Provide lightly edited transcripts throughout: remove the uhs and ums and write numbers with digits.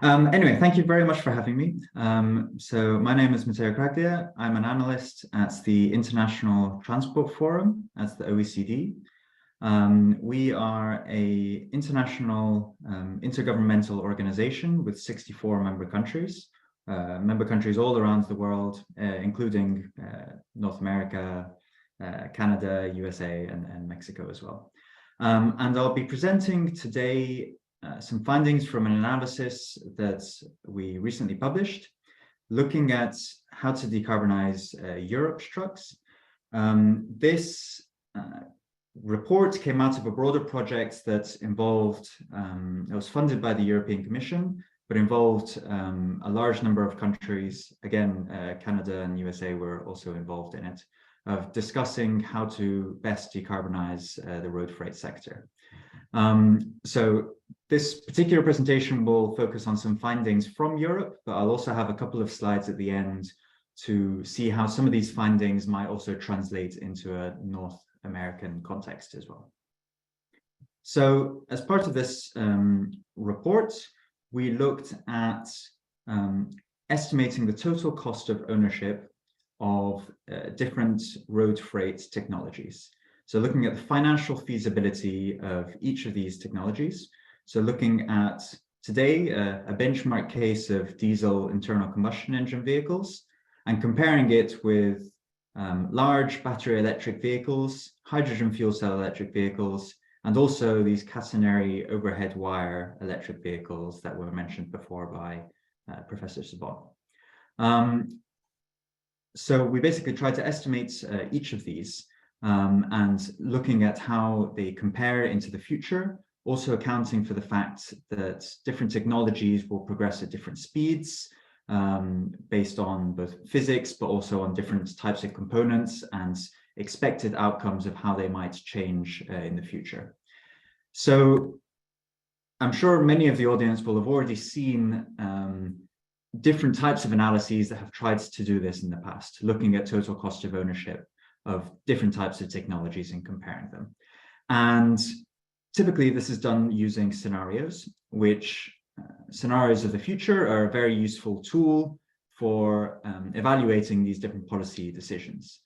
Anyway, thank you very much for having me. So my name is Matteo Craglia. I'm an analyst at the International Transport Forum at the OECD. We are an international intergovernmental organization with 64 member countries all around the world, including North America, Canada, USA, and Mexico as well. And I'll be presenting today some findings from an analysis that we recently published, looking at how to decarbonize Europe's trucks. This report came out of a broader project that involved, it was funded by the European Commission, but involved a large number of countries. Again, Canada and USA were also involved in it, of discussing how to best decarbonize the road freight sector. So this particular presentation will focus on some findings from Europe, but I'll also have a couple of slides at the end to see how some of these findings might also translate into a North American context as well. So as part of this report, we looked at estimating the total cost of ownership of different road freight technologies. So looking at the financial feasibility of each of these technologies. So looking at today a benchmark case of diesel internal combustion engine vehicles and comparing it with large battery electric vehicles, hydrogen fuel cell electric vehicles, and also these catenary overhead wire electric vehicles that were mentioned before by Professor Sabon. So we basically tried to estimate each of these and looking at how they compare into the future, also accounting for the fact that different technologies will progress at different speeds based on both physics, but also on different types of components and expected outcomes of how they might change in the future. So I'm sure many of the audience will have already seen different types of analyses that have tried to do this in the past, looking at total cost of ownership of different types of technologies and comparing them. And typically this is done using scenarios, which scenarios of the future are a very useful tool for evaluating these different policy decisions,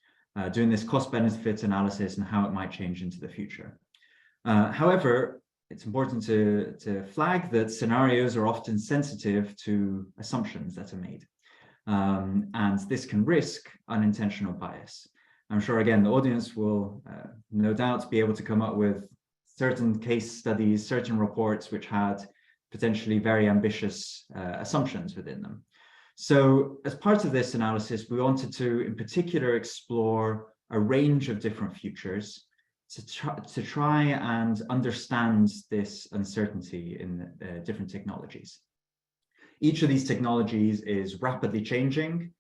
doing this cost-benefit analysis and how it might change into the future. However, it's important to flag that scenarios are often sensitive to assumptions that are made, and this can risk unintentional bias. I'm sure, again, the audience will no doubt be able to come up with certain case studies, certain reports which had potentially very ambitious assumptions within them. So as part of this analysis, we wanted to, in particular, explore a range of different futures to try and understand this uncertainty in different technologies. Each of these technologies is rapidly changing.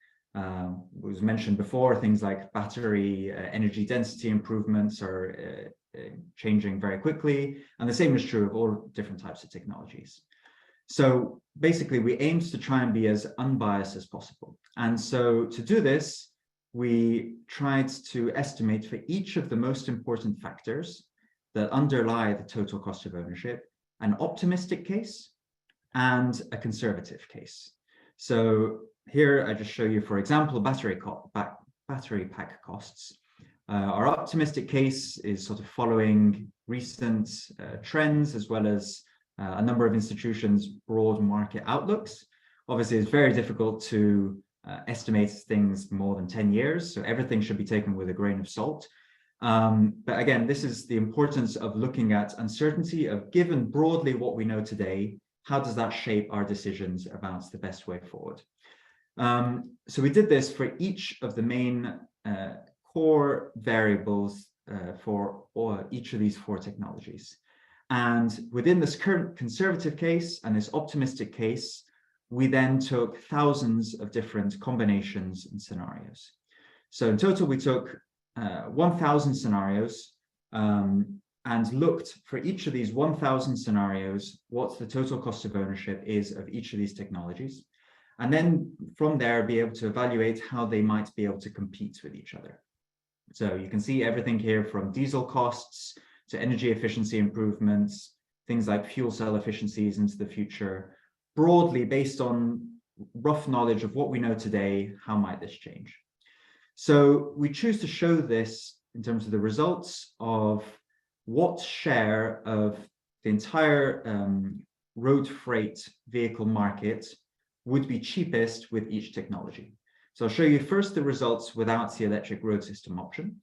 Was mentioned before, things like battery energy density improvements are changing very quickly, and the same is true of all different types of technologies. So basically, we aimed to try and be as unbiased as possible. And so to do this, we tried to estimate for each of the most important factors that underlie the total cost of ownership, an optimistic case and a conservative case. So here I just show you, for example, battery pack costs. Our optimistic case is sort of following recent trends as well as a number of institutions' broad market outlooks. Obviously, it's very difficult to estimate things more than 10 years, so everything should be taken with a grain of salt. But again, this is the importance of looking at uncertainty of, given broadly what we know today, how does that shape our decisions about the best way forward? So we did this for each of the main core variables for each of these four technologies. And within this current conservative case and this optimistic case, we then took thousands of different combinations and scenarios. So in total, we took 1,000 scenarios and looked for each of these 1,000 scenarios, what the total cost of ownership is of each of these technologies. And then from there, be able to evaluate how they might be able to compete with each other. So you can see everything here from diesel costs to energy efficiency improvements, things like fuel cell efficiencies into the future, broadly, based on rough knowledge of what we know today, how might this change? So we choose to show this in terms of the results of what share of the entire road freight vehicle market would be cheapest with each technology. So I'll show you first the results without the electric road system option.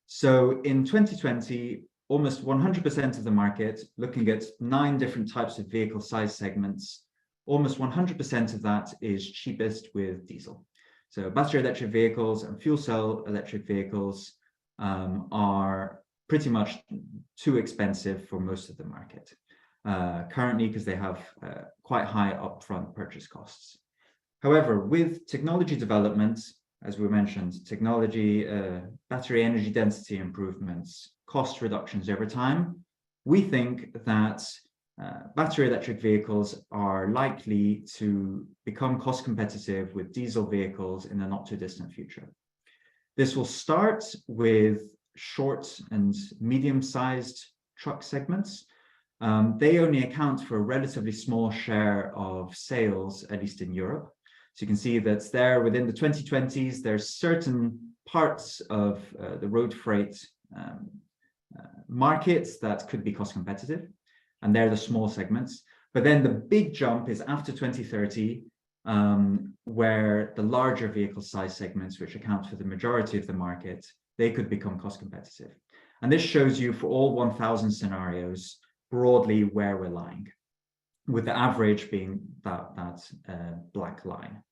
So in 2020, almost 100% of the market, looking at 9 different types of vehicle size segments, almost 100% of that is cheapest with diesel. So battery electric vehicles and fuel cell electric vehicles are pretty much too expensive for most of the market currently, because they have quite high upfront purchase costs. However, with technology development, as we mentioned, technology, battery energy density improvements, cost reductions over time, we think that battery electric vehicles are likely to become cost competitive with diesel vehicles in the not too distant future. This will start with short and medium-sized truck segments. They only account for a relatively small share of sales, at least in Europe. So you can see that there within the 2020s, there's certain parts of the road freight markets that could be cost competitive, and they're the small segments. But then the big jump is after 2030, where the larger vehicle size segments, which account for the majority of the market, they could become cost competitive. And this shows you for all 1,000 scenarios, broadly where we're lying, with the average being that black line.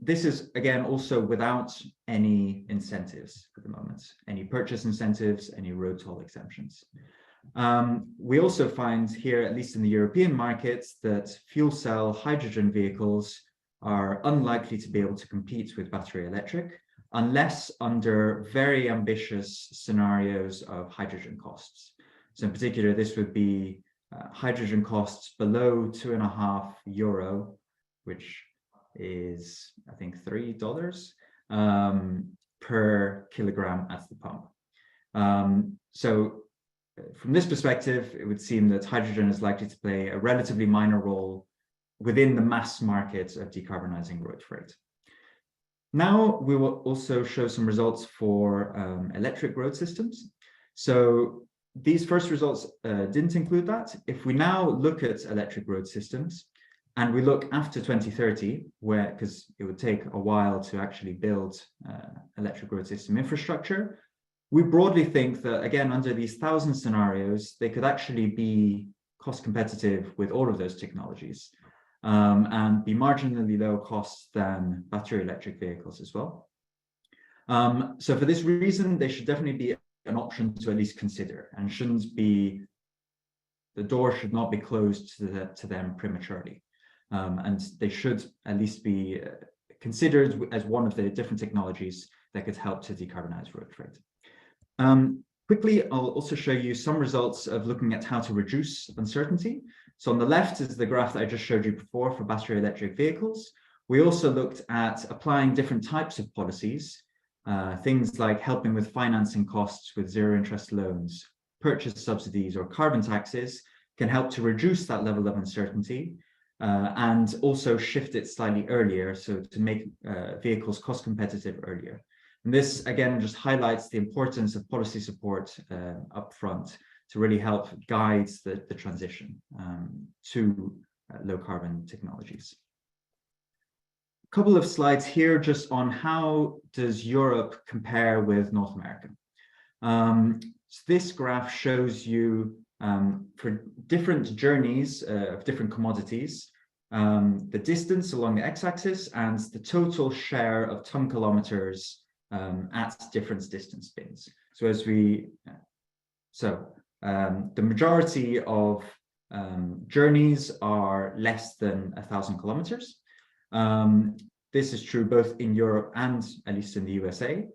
This is, again, also without any incentives at the moment, any purchase incentives, any road toll exemptions. We also find here, at least in the European markets, that fuel cell hydrogen vehicles are unlikely to be able to compete with battery electric, unless under very ambitious scenarios of hydrogen costs. So in particular, this would be hydrogen costs below €2.5, which is, I think, $3 per kilogram at the pump. So from this perspective, it would seem that hydrogen is likely to play a relatively minor role within the mass market of decarbonizing road freight. Now, we will also show some results for electric road systems. So these first results didn't include that. If we now look at electric road systems, and we look after 2030, because it would take a while to actually build electric road system infrastructure, we broadly think that, again, under these 1,000 scenarios, they could actually be cost competitive with all of those technologies and be marginally lower cost than battery electric vehicles as well. So for this reason, they should definitely be an option to at least consider, and the door should not be closed to them prematurely. And they should at least be considered as one of the different technologies that could help to decarbonize road freight. Quickly, I'll also show you some results of looking at how to reduce uncertainty. So on the left is the graph that I just showed you before for battery electric vehicles. We also looked at applying different types of policies, things like helping with financing costs with zero interest loans, purchase subsidies, or carbon taxes can help to reduce that level of uncertainty and also shift it slightly earlier, so to make vehicles cost competitive earlier. And this, again, just highlights the importance of policy support upfront to really help guide the transition to low carbon technologies. A couple of slides here just on how does Europe compare with North America. So this graph shows you for different journeys of different commodities, the distance along the x-axis and the total share of ton kilometers at different distance bins. So the majority of journeys are less than 1,000 kilometers. This is true both in Europe and at least in the USA.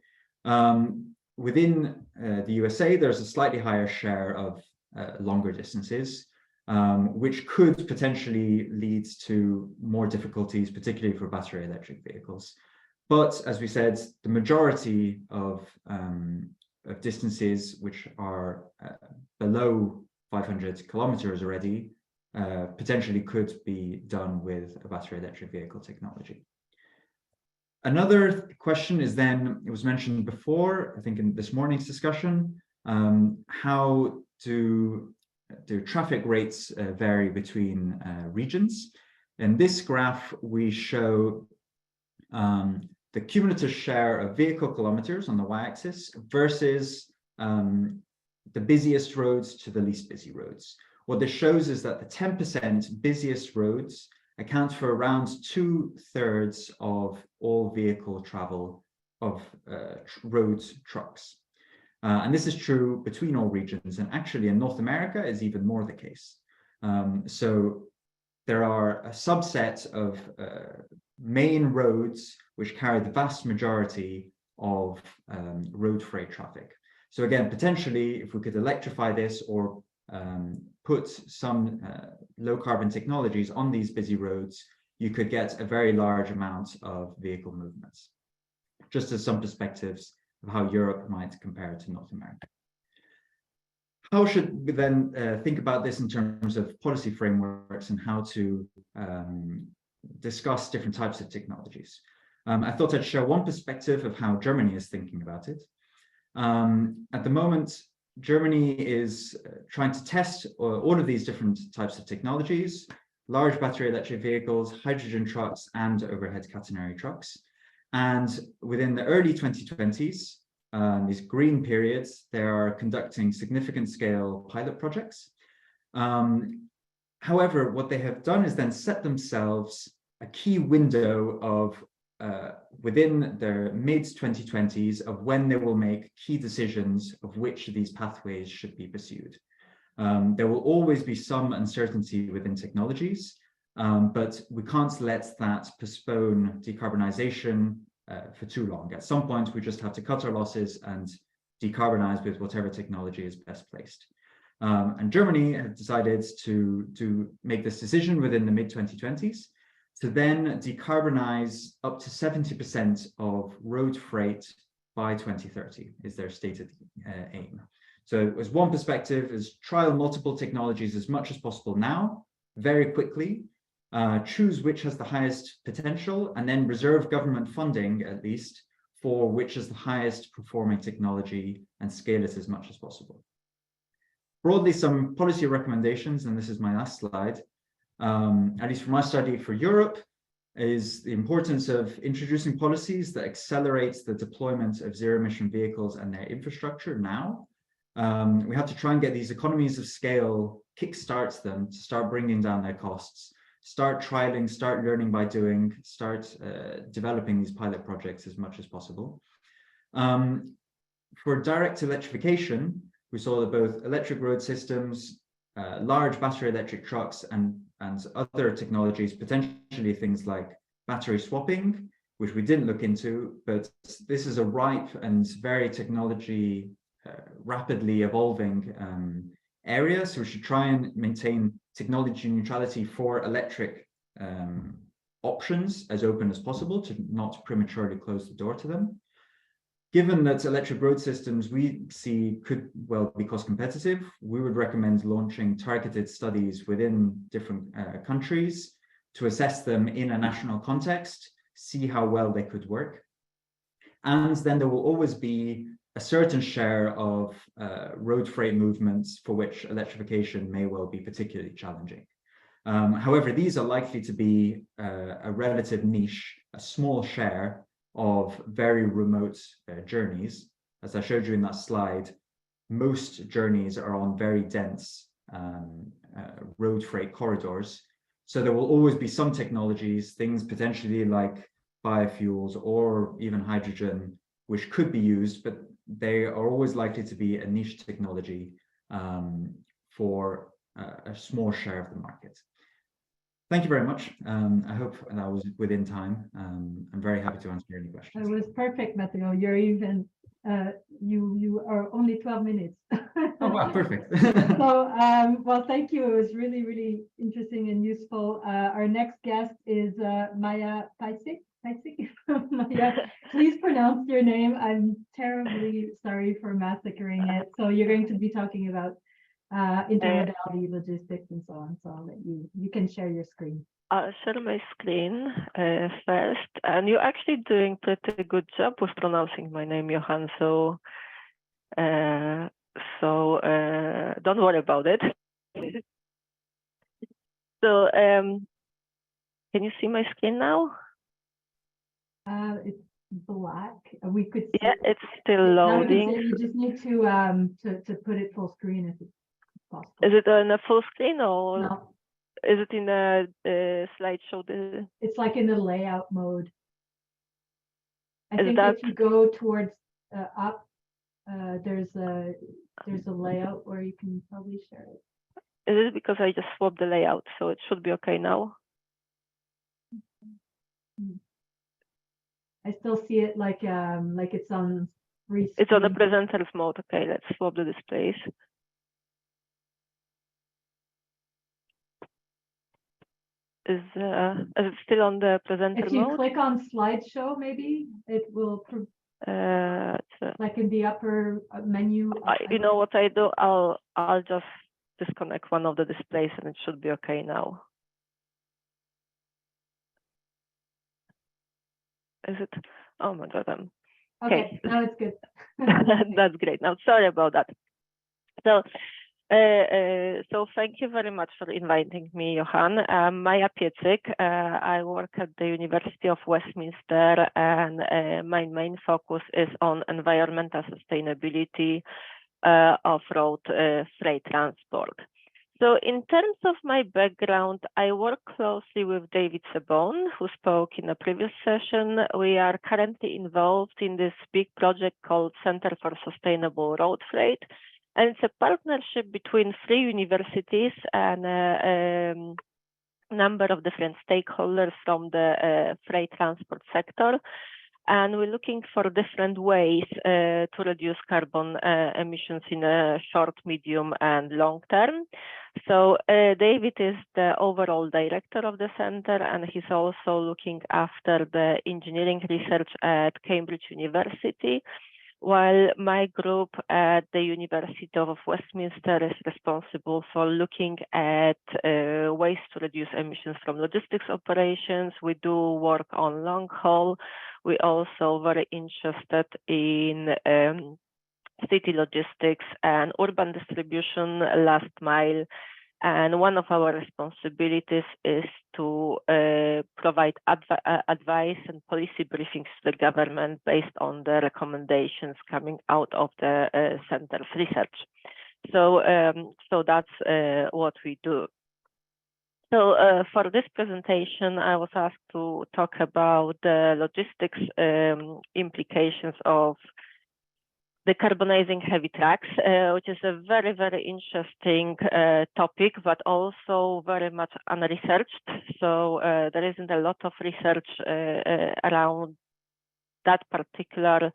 Within the USA, there's a slightly higher share of longer distances, which could potentially lead to more difficulties, particularly for battery electric vehicles. But as we said, the majority of distances which are below 500 kilometers already potentially could be done with a battery electric vehicle technology. Another question is then, it was mentioned before, I think in this morning's discussion, how do traffic rates vary between regions? In this graph, we show the cumulative share of vehicle kilometers on the y-axis versus the busiest roads to the least busy roads. What this shows is that the 10% busiest roads account for around 2/3 of all vehicle travel of road trucks. And this is true between all regions, and actually in North America is even more the case. So there are a subset of main roads which carry the vast majority of road freight traffic. So again, potentially, if we could electrify this or put some low carbon technologies on these busy roads, you could get a very large amount of vehicle movements. Just as some perspectives of how Europe might compare to North America. How should we then think about this in terms of policy frameworks and how to discuss different types of technologies? I thought I'd share one perspective of how Germany is thinking about it. At the moment, Germany is trying to test all of these different types of technologies: large battery electric vehicles, hydrogen trucks, and overhead catenary trucks. And within the early 2020s, these green periods, they are conducting significant scale pilot projects. However, what they have done is then set themselves a key window of within their mid-2020s of when they will make key decisions of which of these pathways should be pursued. There will always be some uncertainty within technologies, but we can't let that postpone decarbonization for too long. At some point, we just have to cut our losses and decarbonize with whatever technology is best placed. And Germany has decided to make this decision within the mid-2020s to then decarbonize up to 70% of road freight by 2030 is their stated aim. So as one perspective is trial multiple technologies as much as possible now, very quickly, choose which has the highest potential, and then reserve government funding, at least, for which is the highest performing technology and scale it as much as possible. Broadly, some policy recommendations, and this is my last slide, at least from my study for Europe, is the importance of introducing policies that accelerate the deployment of zero-emission vehicles and their infrastructure now. We have to try and get these economies of scale, kickstart them to start bringing down their costs, start trialing, start learning by doing, start developing these pilot projects as much as possible. For direct electrification, we saw that both electric road systems, large battery electric trucks, and other technologies, potentially things like battery swapping, which we didn't look into, but this is a ripe and very technology rapidly evolving area. So we should try and maintain technology neutrality for electric options as open as possible to not prematurely close the door to them. Given that electric road systems we see could well be cost competitive, we would recommend launching targeted studies within different countries to assess them in a national context, see how well they could work. And then there will always be a certain share of road freight movements for which electrification may well be particularly challenging. However, these are likely to be a relative niche, a small share of very remote journeys. As I showed you in that slide, most journeys are on very dense road freight corridors. So there will always be some technologies, things potentially like biofuels or even hydrogen, which could be used, but they are always likely to be a niche technology for a small share of the market. Thank you very much. I hope that was within time. I'm very happy to answer any questions. It was perfect, Matteo. You're even, you are only 12 minutes. Oh, wow, perfect. So, well, thank you. It was really, really interesting and useful. Our next guest is Maja Piecyk. Maja, please pronounce your name. I'm terribly sorry for massacring it. So you're going to be talking about intermodality, logistics, and so on. So I'll let you can share your screen. I'll share my screen first, and you're actually doing pretty good job with pronouncing my name, Johan. So, don't worry about it. So, can you see my screen now? It's black. We could see. Yeah, it's still loading. You just need to put it full screen if it's possible. Is it on a full screen or? No. Is it in a slideshow? It's like in the layout mode. I Is think that... if you go towards up, there's a layout where you can probably share it. Is it because I just swapped the layout, so it should be okay now? I still see it like it's on free screen. It's on the presenters mode. Okay, let's swap the displays. Is it still on the presenter mode? If you click on slideshow, maybe it will like in the upper menu. You know what I do? I'll just disconnect one of the displays and it should be okay now. Is it? Oh my God, okay. Now it's good. That's great. Now, sorry about that. So, thank you very much for inviting me, Johan. I'm Maja Piecyk. I work at the University of Westminster, and my main focus is on environmental sustainability of road freight transport. So in terms of my background, I work closely with David Sebon, who spoke in a previous session. We are currently involved in this big project called Center for Sustainable Road Freight. And it's a partnership between 3 universities and a number of different stakeholders from the freight transport sector. And we're looking for different ways to reduce carbon emissions in a short, medium, and long term. So David is the overall director of the center, and he's also looking after the engineering research at Cambridge University, while my group at the University of Westminster is responsible for looking at ways to reduce emissions from logistics operations. We do work on long haul. We're also very interested in city logistics and urban distribution, last mile. And one of our responsibilities is to provide advice and policy briefings to the government based on the recommendations coming out of the center's research. So, that's what we do. So for this presentation, I was asked to talk about the logistics implications of decarbonizing heavy trucks, which is a very, very interesting topic, but also very much unresearched. So there isn't a lot of research around that particular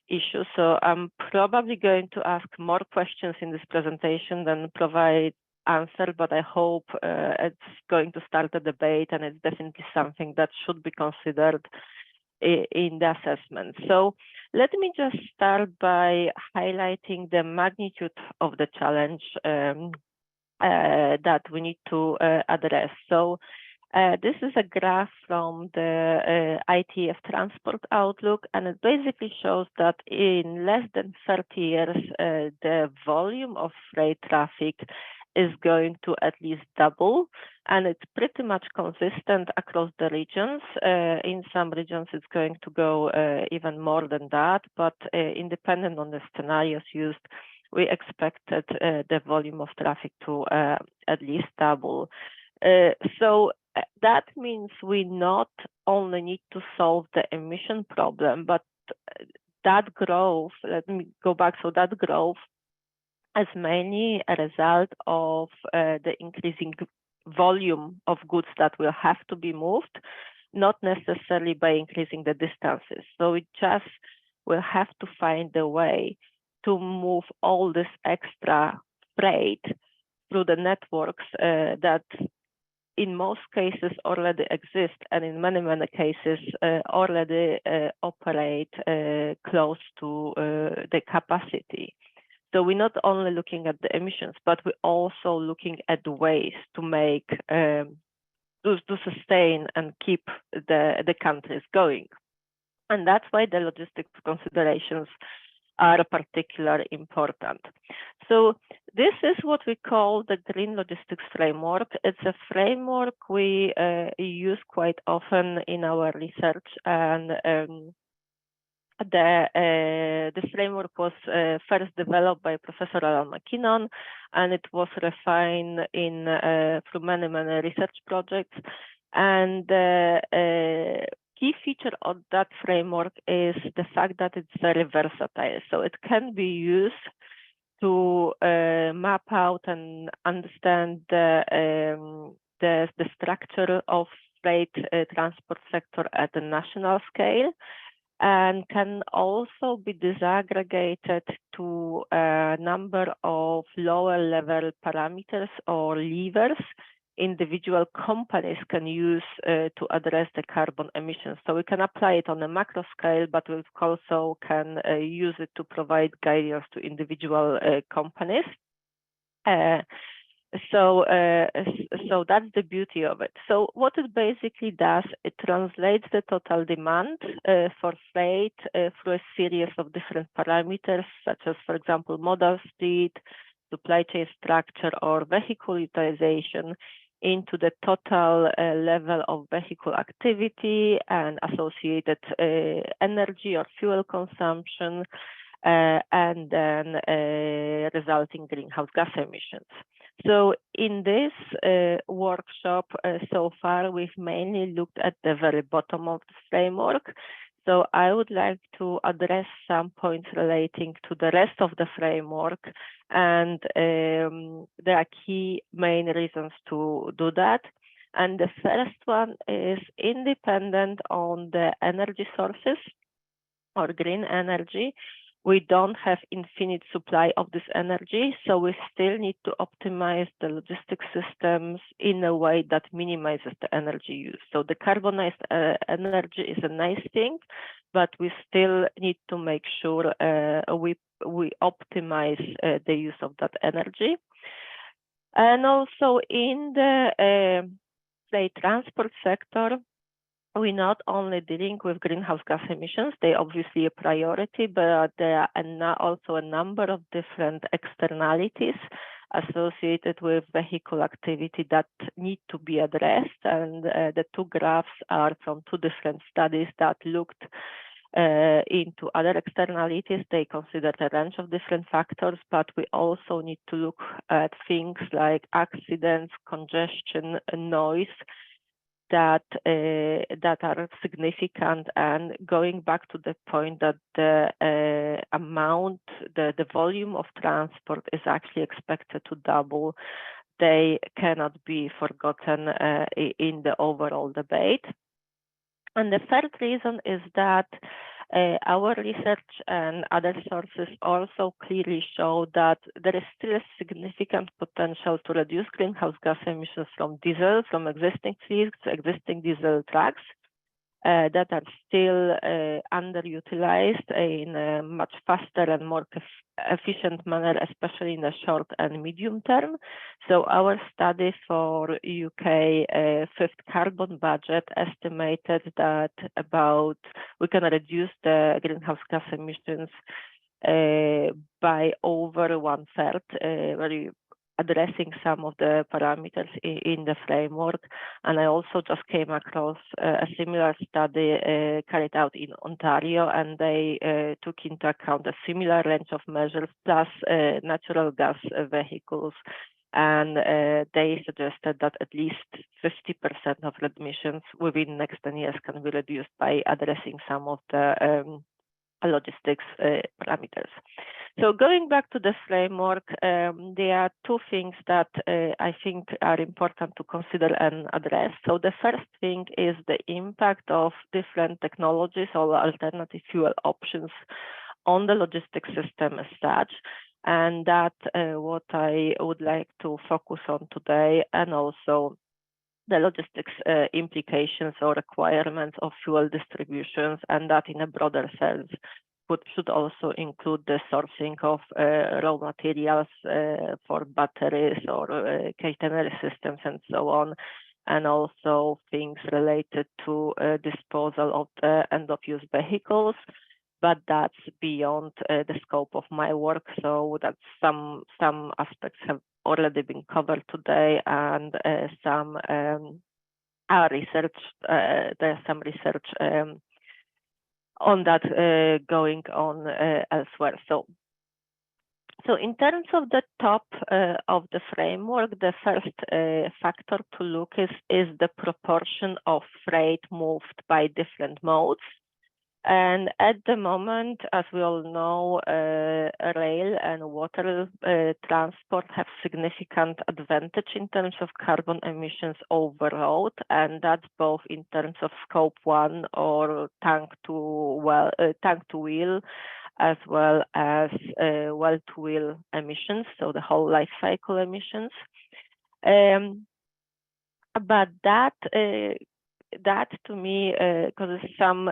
issue. So I'm probably going to ask more questions in this presentation than provide answer, but I hope it's going to start a debate, and it's definitely something that should be considered in the assessment. So let me just start by highlighting the magnitude of the challenge that we need to address. So this is a graph from the ITF Transport Outlook, and it basically shows that in less than 30 years, the volume of freight traffic is going to at least double, and it's pretty much consistent across the regions. In some regions, it's going to go even more than that, but independent on the scenarios used, we expected the volume of traffic to at least double. So that means we not only need to solve the emission problem, but that growth, let me go back, so that growth is mainly a result of the increasing volume of goods that will have to be moved, not necessarily by increasing the distances. So we just will have to find a way to move all this extra freight through the networks that in most cases already exist, and in many, many cases already operate close to the capacity. So we're not only looking at the emissions, but we're also looking at ways to make to sustain and keep the countries going. And that's why the logistics considerations are particularly important. So this is what we call the Green Logistics Framework. It's a framework we use quite often in our research, and this framework was first developed by Professor Alan McKinnon, and it was refined through many research projects. And key feature of that framework is the fact that it's very versatile. So it can be used to map out and understand the structure of freight transport sector at the national scale, and can also be disaggregated to a number of lower level parameters or levers individual companies can use to address the carbon emissions. So we can apply it on a macro scale, but we also can use it to provide guidance to individual companies. So that's the beauty of it. So what it basically does, it translates the total demand for freight through a series of different parameters, such as, for example, modal speed, supply chain structure, or vehicle utilization, into the total level of vehicle activity and associated energy or fuel consumption, and then resulting greenhouse gas emissions. So in this workshop so far, we've mainly looked at the very bottom of the framework. So I would like to address some points relating to the rest of the framework, and there are key main reasons to do that. And the first one is independent on the energy sources or green energy. We don't have infinite supply of this energy, so we still need to optimize the logistics systems in a way that minimizes the energy use. So decarbonized energy is a nice thing, but we still need to make sure we optimize the use of that energy. And also in the say transport sector, we're not only dealing with greenhouse gas emissions, they're obviously a priority, but there are also a number of different externalities associated with vehicle activity that need to be addressed. And the two graphs are from two different studies that looked into other externalities. They considered a range of different factors, but we also need to look at things like accidents, congestion, noise, that are significant. And going back to the point that the the volume of transport is actually expected to double, they cannot be forgotten in the overall debate. And the third reason is that our research and other sources also clearly show that there is still a significant potential to reduce greenhouse gas emissions from diesel, from existing fleets, existing diesel trucks that are still underutilized in a much faster and more efficient manner, especially in the short and medium term. So our study for UK fifth carbon budget estimated that we can reduce the greenhouse gas emissions by over 1/3, addressing some of the parameters in the framework. And I also just came across a similar study carried out in Ontario, and they took into account a similar range of measures plus natural gas vehicles. And they suggested that at least 50% of emissions within the next 10 years can be reduced by addressing some of the logistics parameters. So going back to the framework, there are two things that I think are important to consider and address. So the first thing is the impact of different technologies or alternative fuel options on the logistics system as such. And that what I would like to focus on today, and also the logistics implications or requirements of fuel distributions, and that in a broader sense should also include the sourcing of raw materials for batteries or catenary systems and so on, and also things related to disposal of the end-of-use vehicles. But that's beyond the scope of my work, so that some aspects have already been covered today, and some are researched. There's some research on that going on elsewhere. So in terms of the top of the framework, the first factor to look is the proportion of freight moved by different modes. And at the moment, as we all know, rail and water transport have significant advantage in terms of carbon emissions over road, and that's both in terms of scope 1 or tank to wheel, as well as well to wheel emissions, so the whole life cycle emissions. But that to me causes some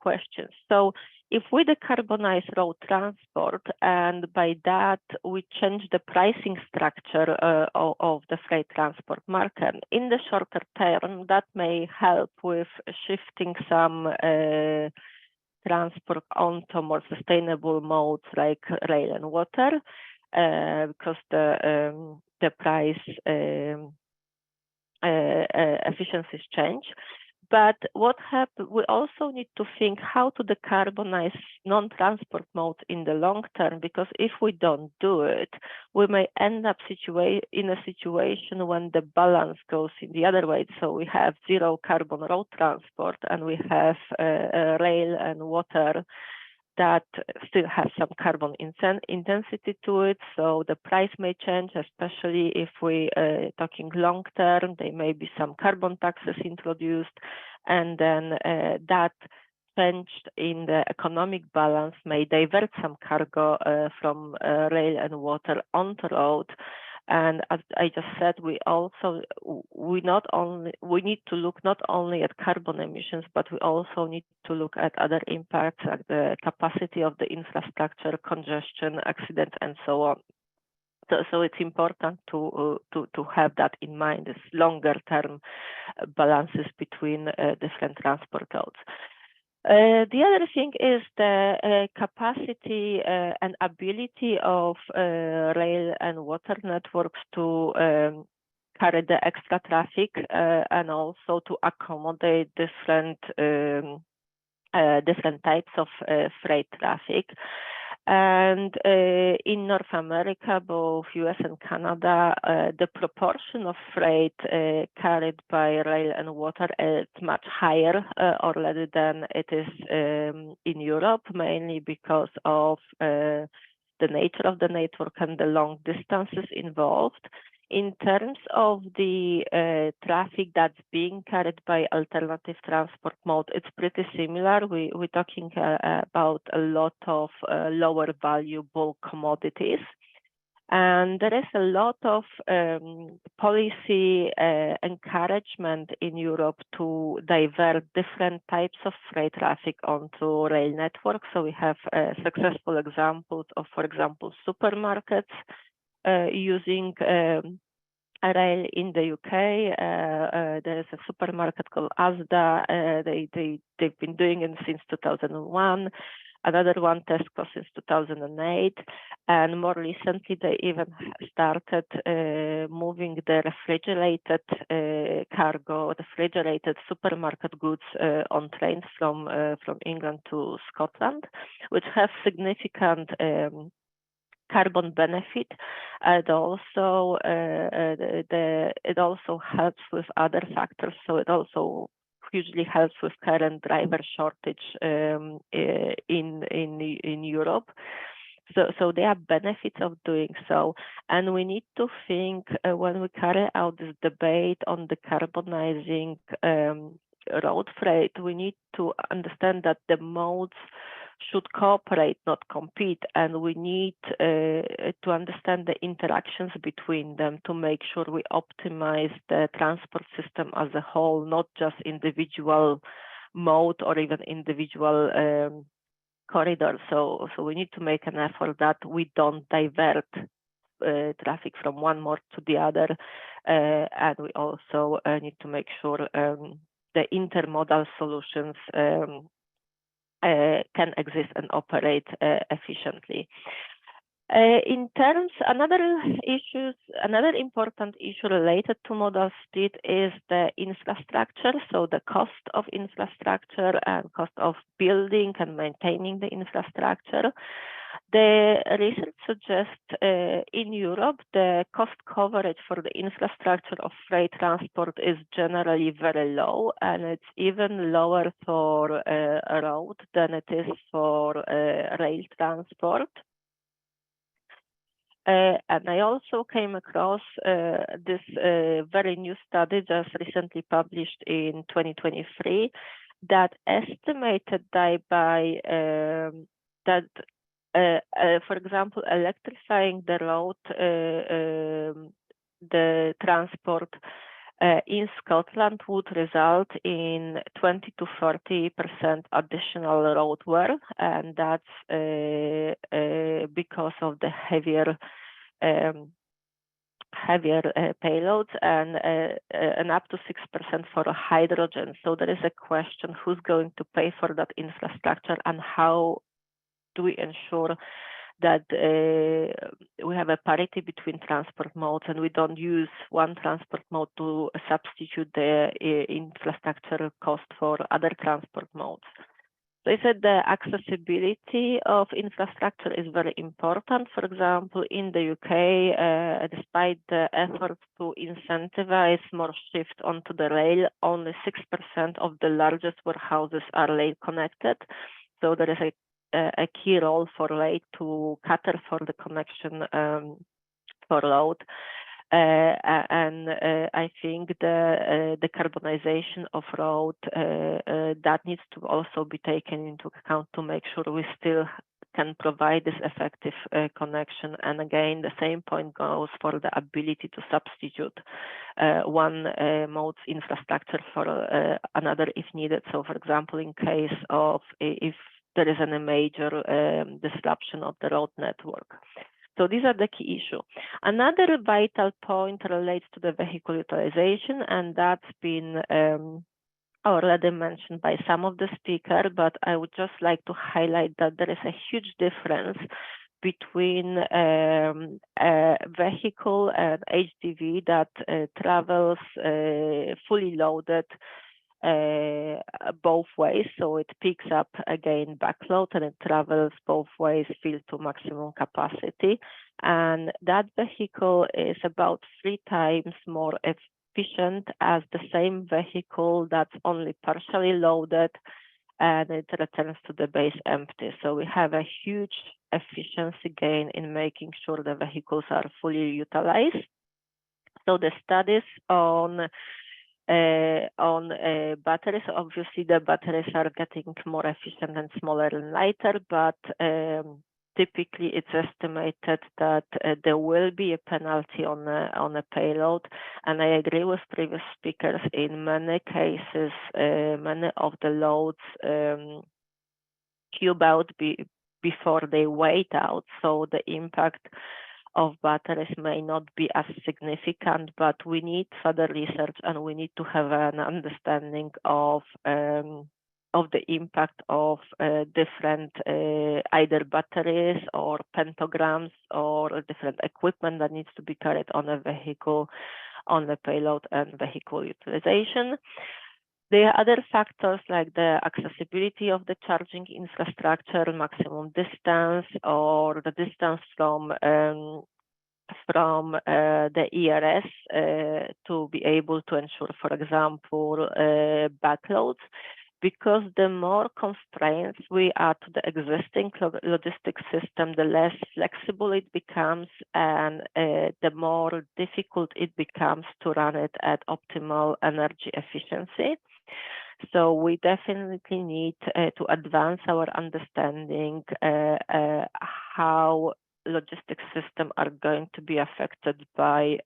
questions. So if we decarbonize road transport, and by that we change the pricing structure of the freight transport market, in the shorter term, that may help with shifting some transport onto more sustainable modes like rail and water, because the price efficiencies change. But what happens, we also need to think how to decarbonize non-transport modes in the long term, because if we don't do it, we may end up in a situation when the balance goes in the other way. So we have zero carbon road transport, and we have rail and water that still has some carbon intensity to it. So the price may change, especially if we talking long term. There may be some carbon taxes introduced, and then that changed in the economic balance may divert some cargo from rail and water onto road. And as I just said, we need to look not only at carbon emissions, but we also need to look at other impacts, like the capacity of the infrastructure, congestion, accidents, and so on. So it's important to have that in mind, this longer term balances between different transport modes. The other thing is the capacity and ability of rail and water networks to carry the extra traffic and also to accommodate different types of freight traffic. And in North America, both US and Canada, the proportion of freight carried by rail and water is much higher already than it is in Europe, mainly because of the nature of the network and the long distances involved. In terms of the traffic that's being carried by alternative transport mode, it's pretty similar. We're talking about a lot of lower value bulk commodities. And there is a lot of policy encouragement in Europe to divert different types of freight traffic onto rail networks. So we have successful examples of, for example, supermarkets using a rail in the UK. There is a supermarket called Asda. They've been doing it since 2001. Another one, Tesco, since 2008. And more recently, they even started moving the refrigerated cargo, refrigerated supermarket goods on trains from England to Scotland, which have significant carbon benefit, and also it also helps with other factors. So it also hugely helps with current driver shortage in Europe. So there are benefits of doing so, and we need to think when we carry out this debate on decarbonizing road freight, we need to understand that the modes should cooperate, not compete, and we need to understand the interactions between them to make sure we optimize the transport system as a whole, not just individual mode or even individual corridor. So we need to make an effort that we don't divert traffic from one mode to the other, and we also need to make sure the intermodal solutions can exist and operate efficiently. In terms, another important issue related to modal speed is the infrastructure. So the cost of infrastructure and cost of building and maintaining the infrastructure. The research suggests in Europe, the cost coverage for the infrastructure of freight transport is generally very low, and it's even lower for road than it is for rail transport. And I also came across this very new study just recently published in 2023 that estimated that for example, electrifying the road, the transport in Scotland would result in 20 to 40% additional road wear, and that's because of the heavier payloads and up to 6% for hydrogen. So there is a question: who's going to pay for that infrastructure, and how do we ensure that we have a parity between transport modes and we don't use one transport mode to substitute the infrastructure cost for other transport modes? They said the accessibility of infrastructure is very important. For example, in the UK, despite the efforts to incentivize more shift onto the rail, only 6% of the largest warehouses are rail connected. So there is a key role for rail to cater for the connection for load. And I think the decarbonization of road that needs to also be taken into account to make sure we still can provide this effective connection. And again, the same point goes for the ability to substitute one mode's infrastructure for another if needed. So, for example, in case of if there is a major disruption of the road network. So these are the key issue. Another vital point relates to the vehicle utilization, and that's been already mentioned by some of the speakers, but I would just like to highlight that there is a huge difference between a vehicle and HGV that travels fully loaded both ways, so it picks up again backload and it travels both ways filled to maximum capacity, and that vehicle is about 3 times more efficient as the same vehicle that's only partially loaded and it returns to the base empty. So we have a huge efficiency gain in making sure the vehicles are fully utilized. So the studies on batteries, obviously the batteries are getting more efficient and smaller and lighter, but typically it's estimated that there will be a penalty on a payload. And I agree with previous speakers, in many cases, many of the loads cube out before they wait out, so the impact of batteries may not be as significant, but we need further research and we need to have an understanding of the impact of different either batteries or pentagrams or different equipment that needs to be carried on a vehicle, on the payload and vehicle utilization. There are other factors like the accessibility of the charging infrastructure, maximum distance, or the distance from the ERS to be able to ensure, for example, backloads. Because the more constraints we add to the existing logistics system, the less flexible it becomes and the more difficult it becomes to run it at optimal energy efficiency. So we definitely need to advance our understanding how logistics system are going to be affected by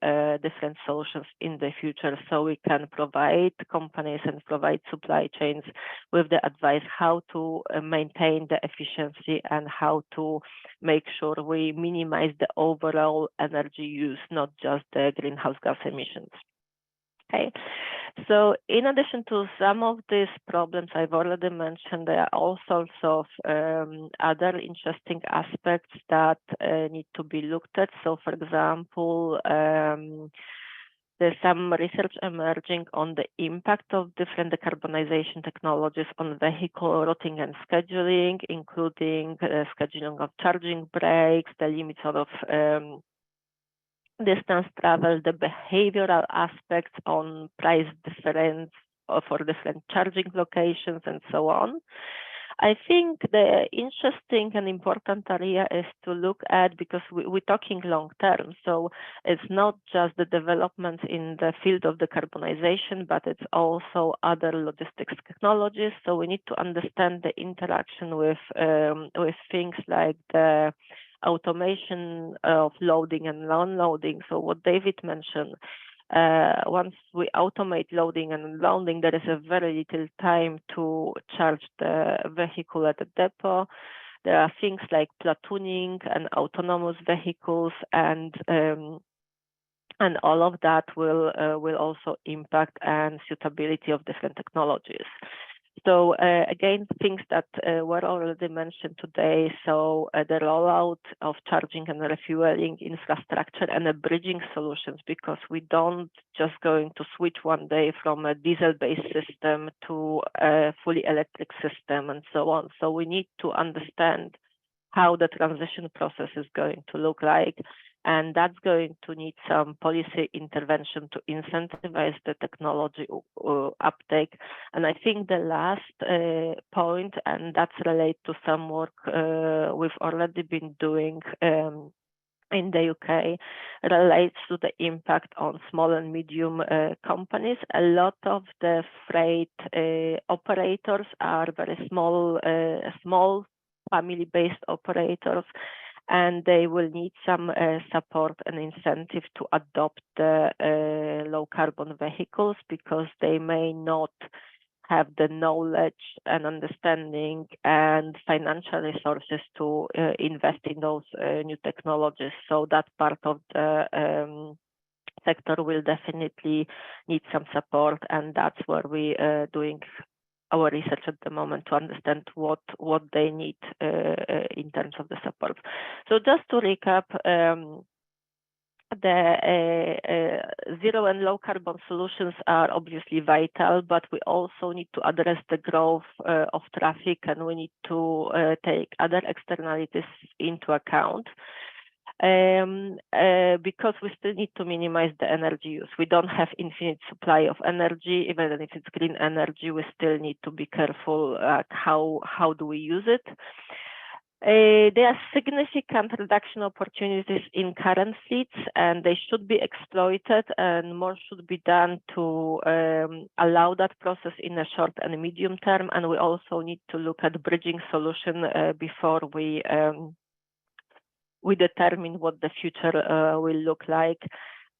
different solutions in the future. So we can provide companies and provide supply chains with the advice how to maintain the efficiency and how to make sure we minimize the overall energy use, not just the greenhouse gas emissions. Okay, so in addition to some of these problems I've already mentioned, there are all sorts of other interesting aspects that need to be looked at. So, for example, there's some research emerging on the impact of different decarbonization technologies on vehicle routing and scheduling, including scheduling of charging breaks, the limits of distance travel, the behavioral aspects on price difference for different charging locations, and so on. I think the interesting and important area is to look at, because we're talking long term, so it's not just the development in the field of decarbonization, but it's also other logistics technologies. So we need to understand the interaction with things like the automation of loading and unloading. So what David mentioned, once we automate loading and unloading, there is a very little time to charge the vehicle at the depot. There are things like platooning and autonomous vehicles, and all of that will also impact and suitability of different technologies. So again, things that were already mentioned today. So the rollout of charging and refueling infrastructure and the bridging solutions, because we don't just going to switch one day from a diesel-based system to a fully electric system and so on. So we need to understand how the transition process is going to look like. And that's going to need some policy intervention to incentivize the technology uptake. And I think the last point, and that's related to some work we've already been doing in the UK, relates to the impact on small and medium companies. A lot of the freight operators are very small family-based operators, and they will need some support and incentive to adopt the low carbon vehicles, because they may not have the knowledge and understanding and financial resources to invest in those new technologies. So that part of the sector will definitely need some support, and that's where we are doing our research at the moment to understand what they need in terms of the support. So just to recap, the zero and low carbon solutions are obviously vital, but we also need to address the growth of traffic, and we need to take other externalities into account. Because we still need to minimize the energy use. We don't have infinite supply of energy. Even if it's green energy, we still need to be careful how do we use it. There are significant reduction opportunities in current fleets, and they should be exploited, and more should be done to allow that process in the short and medium term. And we also need to look at bridging solution before we determine what the future will look like,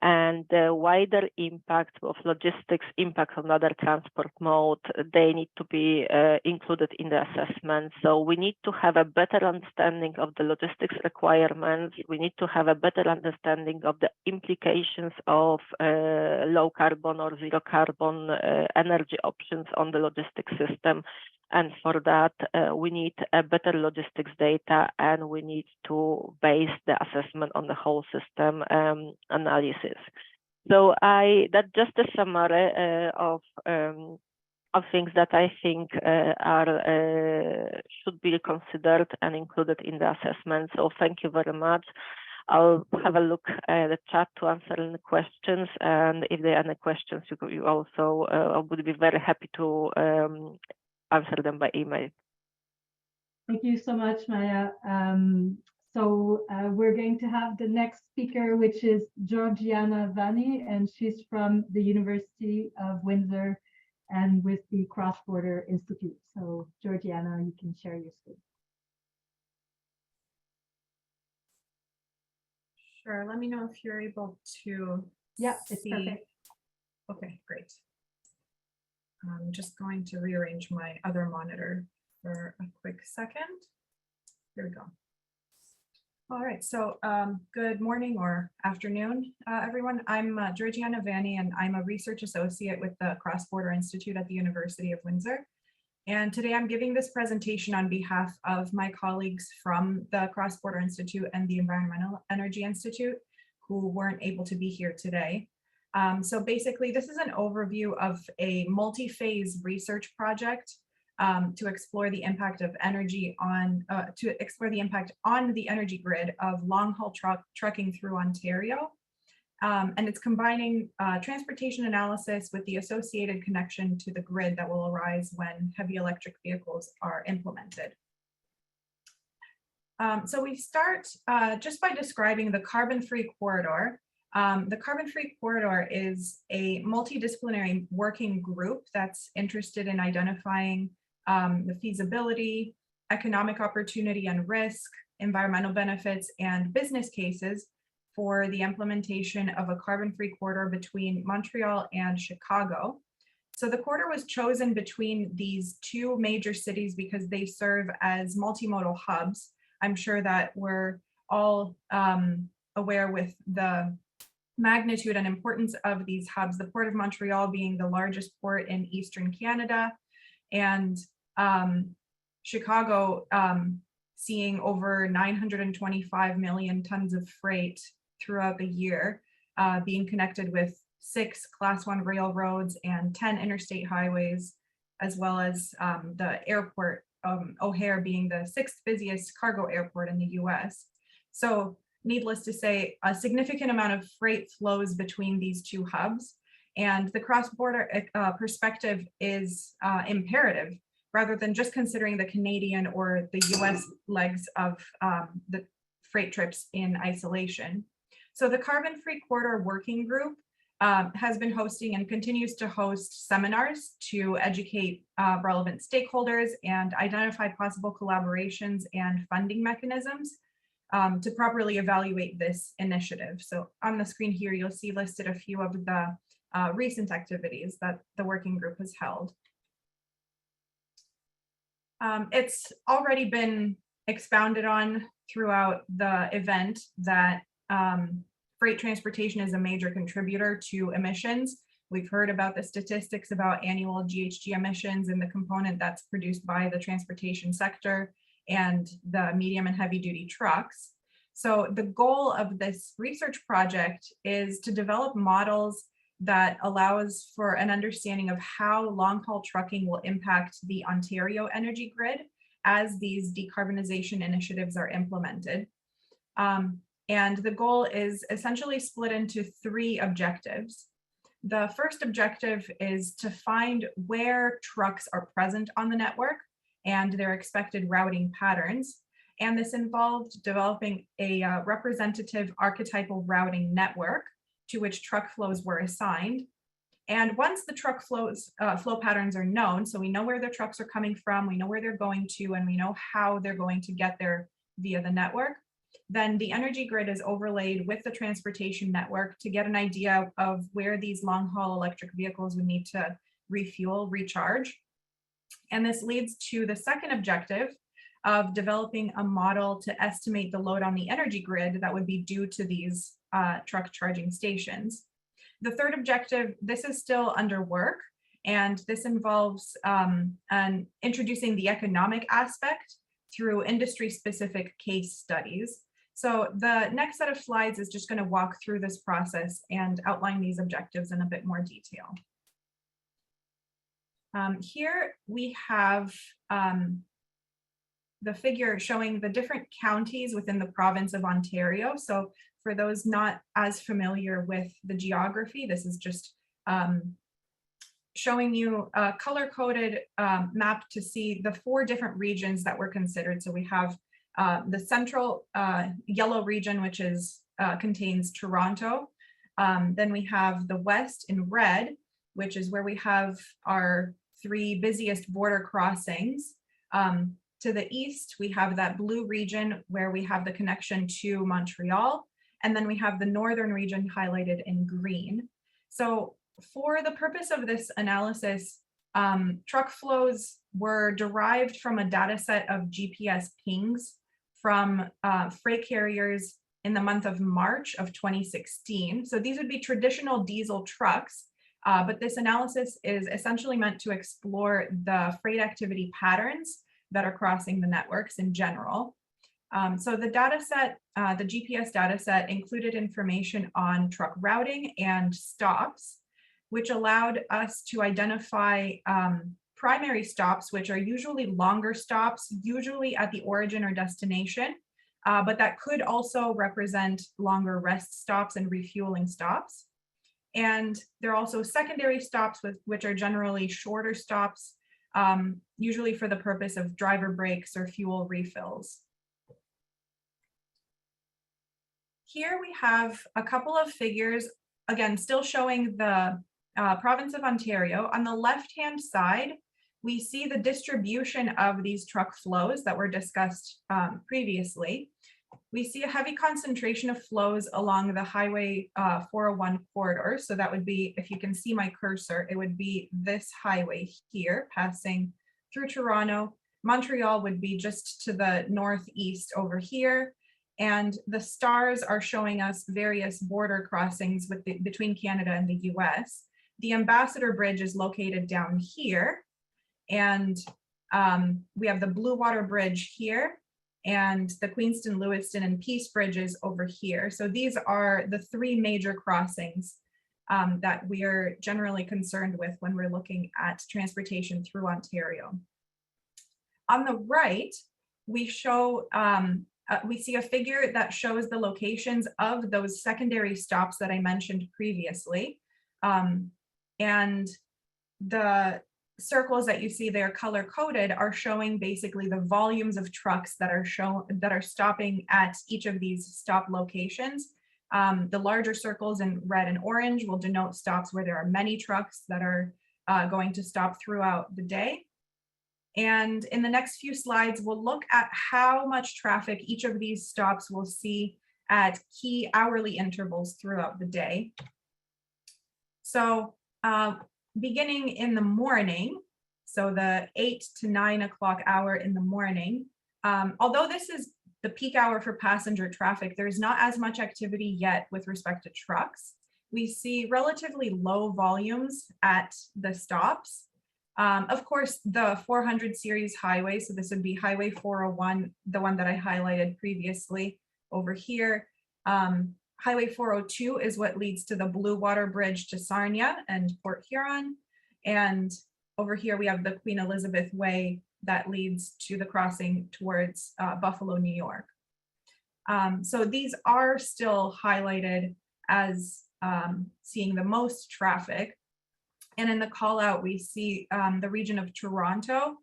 and the wider impact of logistics, impact on other transport mode, they need to be included in the assessment. So we need to have a better understanding of the logistics requirements. We need to have a better understanding of the implications of low carbon or zero carbon energy options on the logistics system. And for that, we need a better logistics data, and we need to base the assessment on the whole system analysis. So that's just a summary of things that I think should be considered and included in the assessment. So thank you very much. I'll have a look at the chat to answer any questions, and if there are any questions, you also I would be very happy to answer them by email. Thank you so much, Maja. So we're going to have the next speaker, which is Georgiana Vani, and she's from the University of Windsor and with the Cross Border Institute. So Georgiana, you can share your screen. Sure, let me know if you're able to Yeah, it's see. perfect. Okay, great. I'm just going to rearrange my other monitor for a quick second. Here we go. All right, so good morning or afternoon, everyone. I'm Georgiana Vani, and I'm a research associate with the Cross-Border Institute at the University of Windsor. And today I'm giving this presentation on behalf of my colleagues from the Cross-Border Institute and the Environmental Energy Institute, who weren't able to be here today. So basically, this is an overview of a multi-phase research project to explore the impact of energy on the energy grid of long-haul trucking through Ontario. And it's combining transportation analysis with the associated connection to the grid that will arise when heavy electric vehicles are implemented. So we start just by describing the carbon-free corridor. The carbon-free corridor is a multidisciplinary working group that's interested in identifying the feasibility, economic opportunity and risk, environmental benefits, and business cases for the implementation of a carbon-free corridor between Montreal and Chicago. So the corridor was chosen between these two major cities because they serve as multimodal hubs. I'm sure that we're all aware with the magnitude and importance of these hubs, the Port of Montreal being the largest port in Eastern Canada, and Chicago seeing over 925 million tons of freight throughout the year, being connected with 6 Class 1 railroads and 10 interstate highways, as well as the airport, O'Hare being the 6th busiest cargo airport in the US. So needless to say, a significant amount of freight flows between these two hubs, and the cross-border perspective is imperative, rather than just considering the Canadian or the US legs of the freight trips in isolation. So the Carbon-Free Corridor Working Group has been hosting and continues to host seminars to educate relevant stakeholders and identify possible collaborations and funding mechanisms to properly evaluate this initiative. So on the screen here, you'll see listed a few of the recent activities that the working group has held. It's already been expounded on throughout the event that freight transportation is a major contributor to emissions. We've heard about the statistics about annual GHG emissions and the component that's produced by the transportation sector and the medium and heavy duty trucks. So the goal of this research project is to develop models that allows for an understanding of how long-haul trucking will impact the Ontario energy grid as these decarbonization initiatives are implemented. And the goal is essentially split into 3 objectives. The first objective is to find where trucks are present on the network and their expected routing patterns. And this involved developing a representative archetypal routing network to which truck flows were assigned. And once the truck flow patterns are known, so we know where the trucks are coming from, we know where they're going to, and we know how they're going to get there via the network, then the energy grid is overlaid with the transportation network to get an idea of where these long-haul electric vehicles would need to refuel, recharge. And this leads to the second objective of developing a model to estimate the load on the energy grid that would be due to these truck charging stations. The third objective, this is still under work, and this involves introducing the economic aspect through industry-specific case studies. So the next set of slides is just going to walk through this process and outline these objectives in a bit more detail. Here we have the figure showing the different counties within the province of Ontario. So for those not as familiar with the geography, this is just showing you a color-coded map to see the 4 different regions that were considered. So we have the central yellow region, which is contains Toronto. Then we have the west in red, which is where we have our 3 busiest border crossings. To the east, we have that blue region where we have the connection to Montreal. And then we have the northern region highlighted in green. So for the purpose of this analysis, truck flows were derived from a data set of GPS pings from freight carriers in the month of March of 2016. So these would be traditional diesel trucks, but this analysis is essentially meant to explore the freight activity patterns that are crossing the networks in general. So the data set, the GPS data set included information on truck routing and stops, which allowed us to identify primary stops, which are usually longer stops, usually at the origin or destination, but that could also represent longer rest stops and refueling stops. And there are also secondary stops, which are generally shorter stops, usually for the purpose of driver breaks or fuel refills. Here we have a couple of figures, again, still showing the province of Ontario. On the left-hand side, we see the distribution of these truck flows that were discussed previously. We see a heavy concentration of flows along the Highway 401 corridor. So that would be, if you can see my cursor, it would be this highway here, passing through Toronto. Montreal would be just to the northeast over here. And the stars are showing us various border crossings between Canada and the US. The Ambassador Bridge is located down here. And we have the Blue Water Bridge here and the Queenston, Lewiston, and Peace Bridges over here. So these are the three major crossings that we are generally concerned with when we're looking at transportation through Ontario. On the right, we show we see a figure that shows the locations of those secondary stops that I mentioned previously. And the circles that you see there color coded are showing basically the volumes of trucks that are stopping at each of these stop locations. The larger circles in red and orange will denote stops where there are many trucks that are going to stop throughout the day. And in the next few slides, we'll look at how much traffic each of these stops will see at key hourly intervals throughout the day. So beginning in the morning, so the 8 to 9 o'clock hour in the morning, although this is the peak hour for passenger traffic, there's not as much activity yet with respect to trucks. We see relatively low volumes at the stops. Of course, the 400 series highway, so this would be Highway 401, the one that I highlighted previously over here. Highway 402 is what leads to the Blue Water Bridge to Sarnia and Port Huron. And over here we have the Queen Elizabeth Way that leads to the crossing towards Buffalo, New York. So these are still highlighted as seeing the most traffic. And in the call out, we see the region of Toronto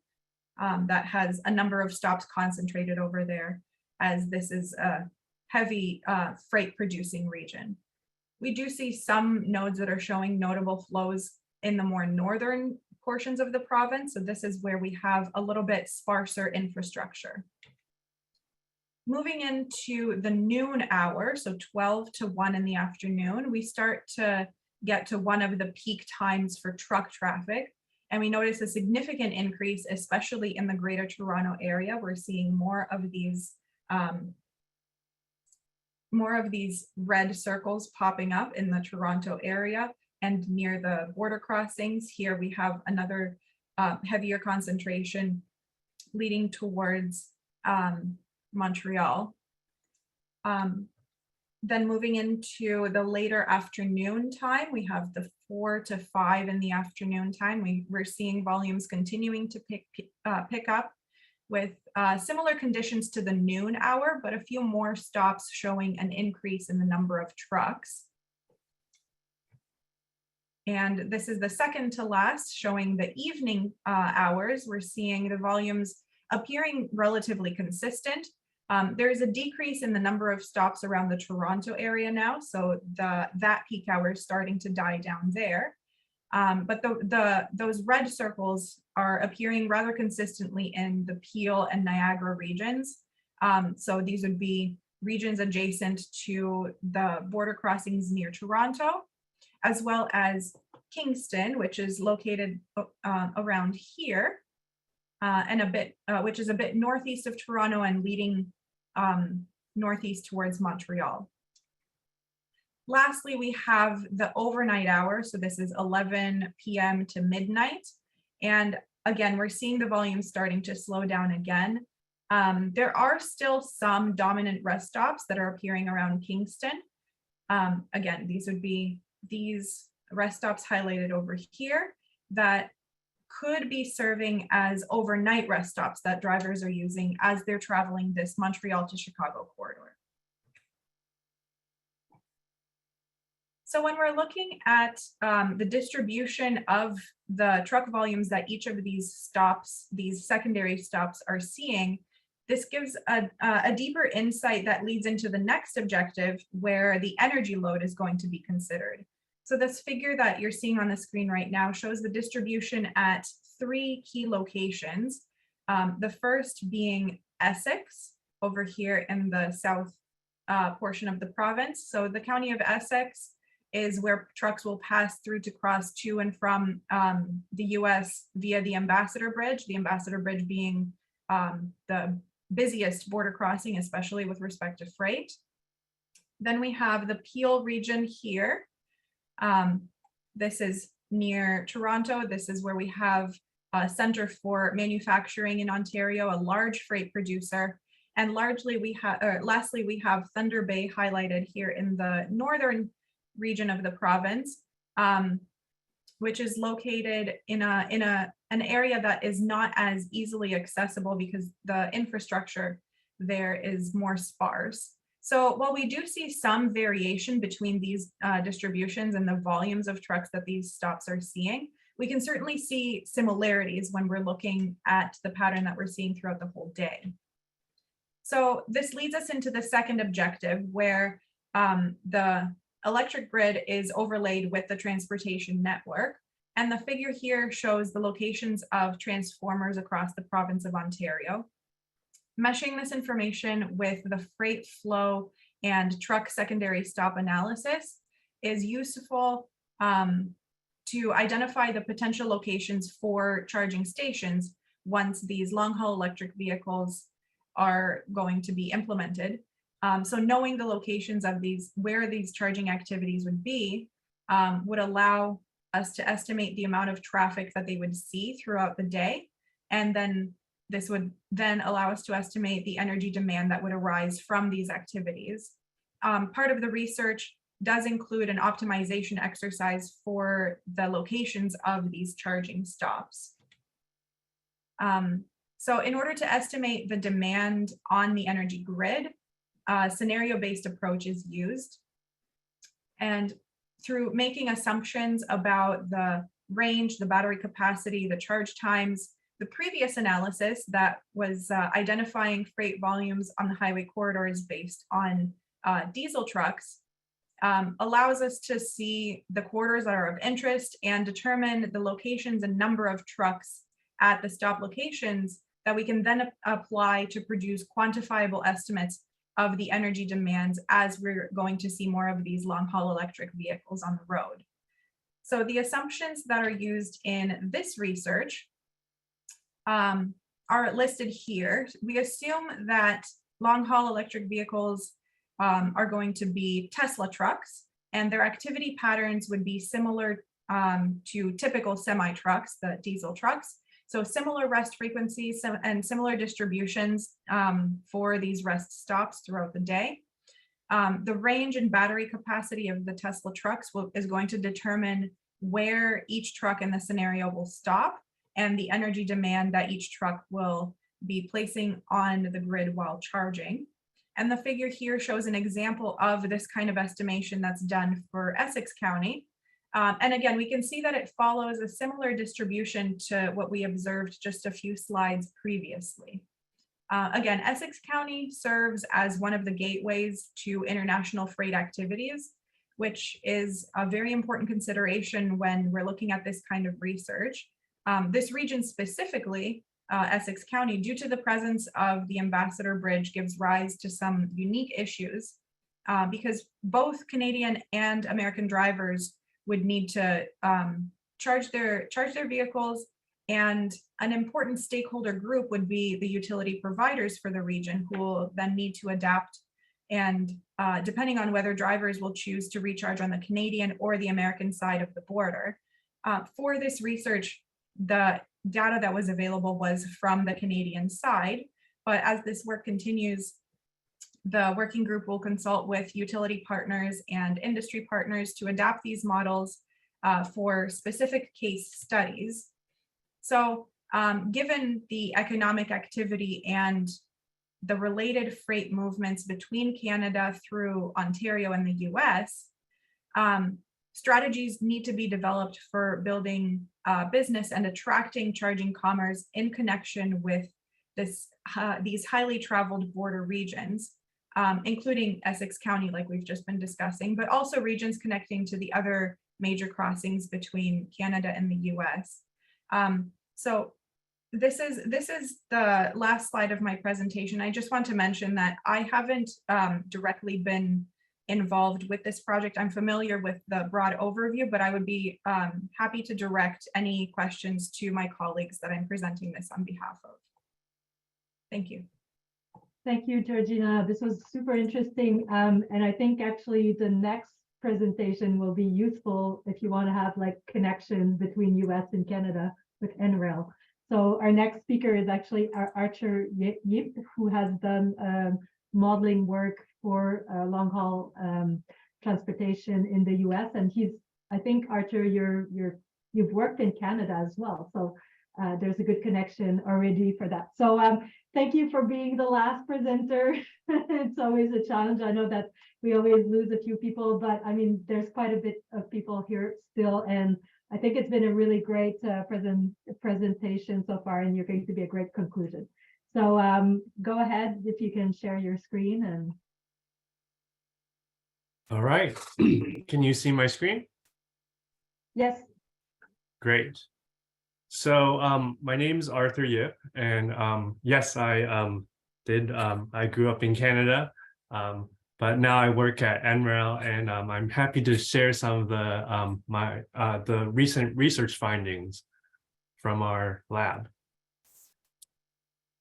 that has a number of stops concentrated over there, as this is a heavy freight producing region. We do see some nodes that are showing notable flows in the more northern portions of the province. So this is where we have a little bit sparser infrastructure. Moving into the noon hour, so 12 to 1 in the afternoon, we start to get to one of the peak times for truck traffic. And we notice a significant increase, especially in the Greater Toronto area. We're seeing more of these red circles popping up in the Toronto area and near the border crossings. Here we have another heavier concentration leading towards Montreal. Then moving into the later afternoon time, we have the 4 to 5 in the afternoon time. We're seeing volumes continuing to pick up with similar conditions to the noon hour, but a few more stops showing an increase in the number of trucks. And this is the second to last, showing the evening hours. We're seeing the volumes appearing relatively consistent. There is a decrease in the number of stops around the Toronto area now, so that peak hour is starting to die down there. But those red circles are appearing rather consistently in the Peel and Niagara regions. So these would be regions adjacent to the border crossings near Toronto, as well as Kingston, which is located around here, and which is a bit northeast of Toronto and leading northeast towards Montreal. Lastly, we have the overnight hour. So this is 11 p.m. to midnight. And again, we're seeing the volume starting to slow down again. There are still some dominant rest stops that are appearing around Kingston. Again, these would be these rest stops highlighted over here that could be serving as overnight rest stops that drivers are using as they're traveling this Montreal to Chicago corridor. So when we're looking at the distribution of the truck volumes that each of these stops, these secondary stops are seeing, this gives a deeper insight that leads into the next objective where the energy load is going to be considered. So this figure that you're seeing on the screen right now shows the distribution at 3 key locations. The first being Essex over here in the south portion of the province. So the county of Essex is where trucks will pass through to cross to and from the US via the Ambassador Bridge being the busiest border crossing, especially with respect to freight. Then we have the Peel region here. This is near Toronto. This is where we have a center for manufacturing in Ontario, a large freight producer. And lastly, we have Thunder Bay highlighted here in the northern region of the province, which is located in an area that is not as easily accessible because the infrastructure there is more sparse. So while we do see some variation between these distributions and the volumes of trucks that these stops are seeing, we can certainly see similarities when we're looking at the pattern that we're seeing throughout the whole day. So this leads us into the second objective where the electric grid is overlaid with the transportation network. And the figure here shows the locations of transformers across the province of Ontario. Meshing this information with the freight flow and truck secondary stop analysis is useful to identify the potential locations for charging stations once these long-haul electric vehicles are going to be implemented. So knowing the locations of these, where these charging activities would be, would allow us to estimate the amount of traffic that they would see throughout the day. And then this would then allow us to estimate the energy demand that would arise from these activities. Part of the research does include an optimization exercise for the locations of these charging stops. So in order to estimate the demand on the energy grid, a scenario-based approach is used. And through making assumptions about the range, the battery capacity, the charge times, the previous analysis that was identifying freight volumes on the highway corridors based on diesel trucks allows us to see the corridors that are of interest and determine the locations and number of trucks at the stop locations that we can then apply to produce quantifiable estimates of the energy demands as we're going to see more of these long-haul electric vehicles on the road. So the assumptions that are used in this research are listed here. We assume that long-haul electric vehicles are going to be Tesla trucks, and their activity patterns would be similar to typical semi-trucks, the diesel trucks. So similar rest frequencies and similar distributions for these rest stops throughout the day. The range and battery capacity of the Tesla trucks is going to determine where each truck in the scenario will stop and the energy demand that each truck will be placing on the grid while charging. And the figure here shows an example of this kind of estimation that's done for Essex County. And again, we can see that it follows a similar distribution to what we observed just a few slides previously. Again, Essex County serves as one of the gateways to international freight activities, which is a very important consideration when we're looking at this kind of research. This region specifically Essex County, due to the presence of the Ambassador Bridge, gives rise to some unique issues because both Canadian and American drivers would need to charge their vehicles, and an important stakeholder group would be the utility providers for the region, who will then need to adapt, and depending on whether drivers will choose to recharge on the Canadian or the American side of the border. For this research, the data that was available was from the Canadian side, but as this work continues, the working group will consult with utility partners and industry partners to adapt these models for specific case studies. So given the economic activity and the related freight movements between Canada through Ontario and the US, strategies need to be developed for building business and attracting charging commerce in connection with these highly traveled border regions, including Essex County, like we've just been discussing, but also regions connecting to the other major crossings between Canada and the US. So this is the last slide of my presentation. I just want to mention that I haven't directly been involved with this project. I'm familiar with the broad overview, but I would be happy to direct any questions to my colleagues that I'm presenting this on behalf of. Thank you. Thank you, Georgina. This was super interesting. And I think actually the next presentation will be useful if you want to have like connection between US and Canada with NREL. So our next speaker is actually Archer Yip, who has done modeling work for long haul transportation in the US. And I think Archer, you've worked in Canada as well. So there's a good connection already for that. So thank you for being the last presenter. It's always a challenge. I know that we always lose a few people, but I mean, there's quite a bit of people here still. And I think it's been a really great presentation so far, and you're going to be a great conclusion. So go ahead if you can share your screen. And all right. Can you see my screen? yes. Great. So my name's Arthur Yip, and yes, I grew up in Canada, but now I work at NREL, and I'm happy to share some of the the recent research findings from our lab.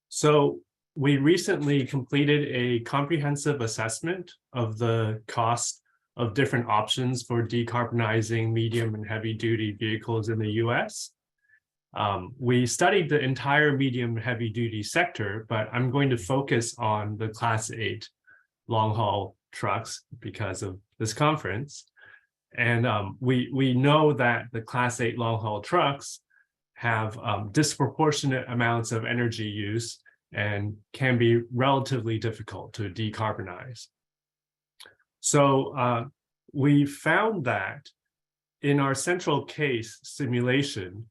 So we recently completed a comprehensive assessment of the cost of different options for decarbonizing medium and heavy duty vehicles in the US. We studied the entire medium and heavy duty sector, but I'm going to focus on the Class 8 long haul trucks because of this conference. And we know that the Class 8 long haul trucks have disproportionate amounts of energy use and can be relatively difficult to decarbonize. So we found that in our central case simulation,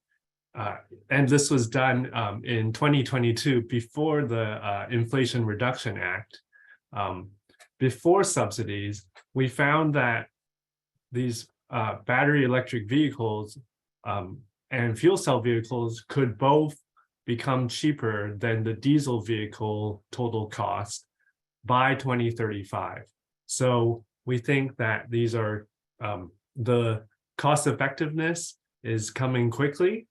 and this was done in 2022 before the Inflation Reduction Act, before subsidies, we found that these battery electric vehicles and fuel cell vehicles could both become cheaper than the diesel vehicle total cost by 2035. So we think that these are the cost effectiveness is coming quickly.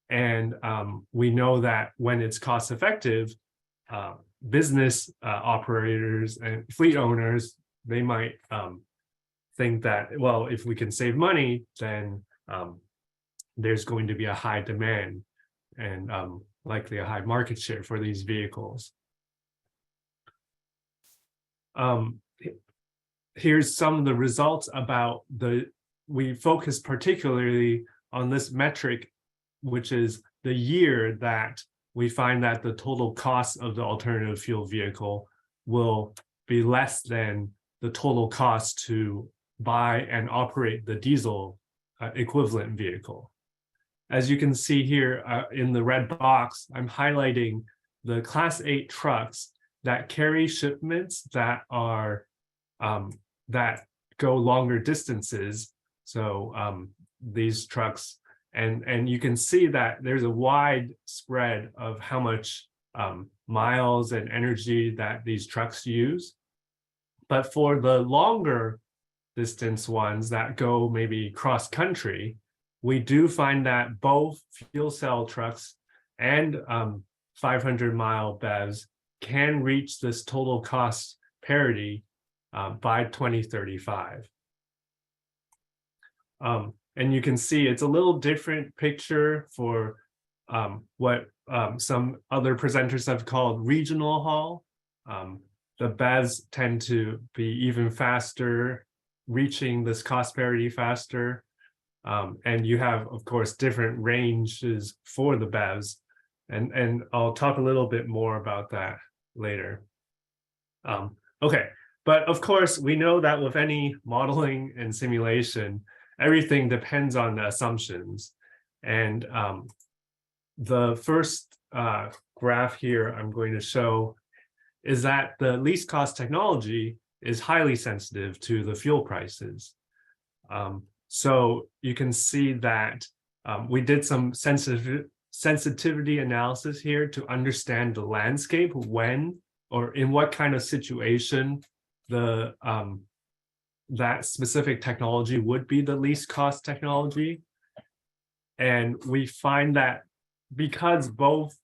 And we know that when it's cost effective, business operators and fleet owners, they might think that, well, if we can save money, then there's going to be a high demand and likely a high market share for these vehicles. Here's some of the results about we focus particularly on this metric, which is the year that we find that the total cost of the alternative fuel vehicle will be less than the total cost to buy and operate the diesel equivalent vehicle. As you can see here in the red box, I'm highlighting the Class 8 trucks that carry shipments that are that go longer distances. So these trucks And you can see that there's a wide spread of how much miles and energy that these trucks use. But for the longer distance ones that go maybe cross country, we do find that both fuel cell trucks and 500-mile BEVs can reach this total cost parity by 2035. And you can see it's a little different picture for what some other presenters have called regional haul. The BEVs tend to be even faster, reaching this cost parity faster. And you have, of course, different ranges for the BEVs. And I'll talk a little bit more about that later. Okay, but of course, we know that with any modeling and simulation, everything depends on the assumptions. And the first graph here I'm going to show is that the least cost technology is highly sensitive to the fuel prices. So you can see that we did some sensitivity analysis here to understand the landscape when or in what kind of situation the that specific technology would be the least cost technology. And we find that because both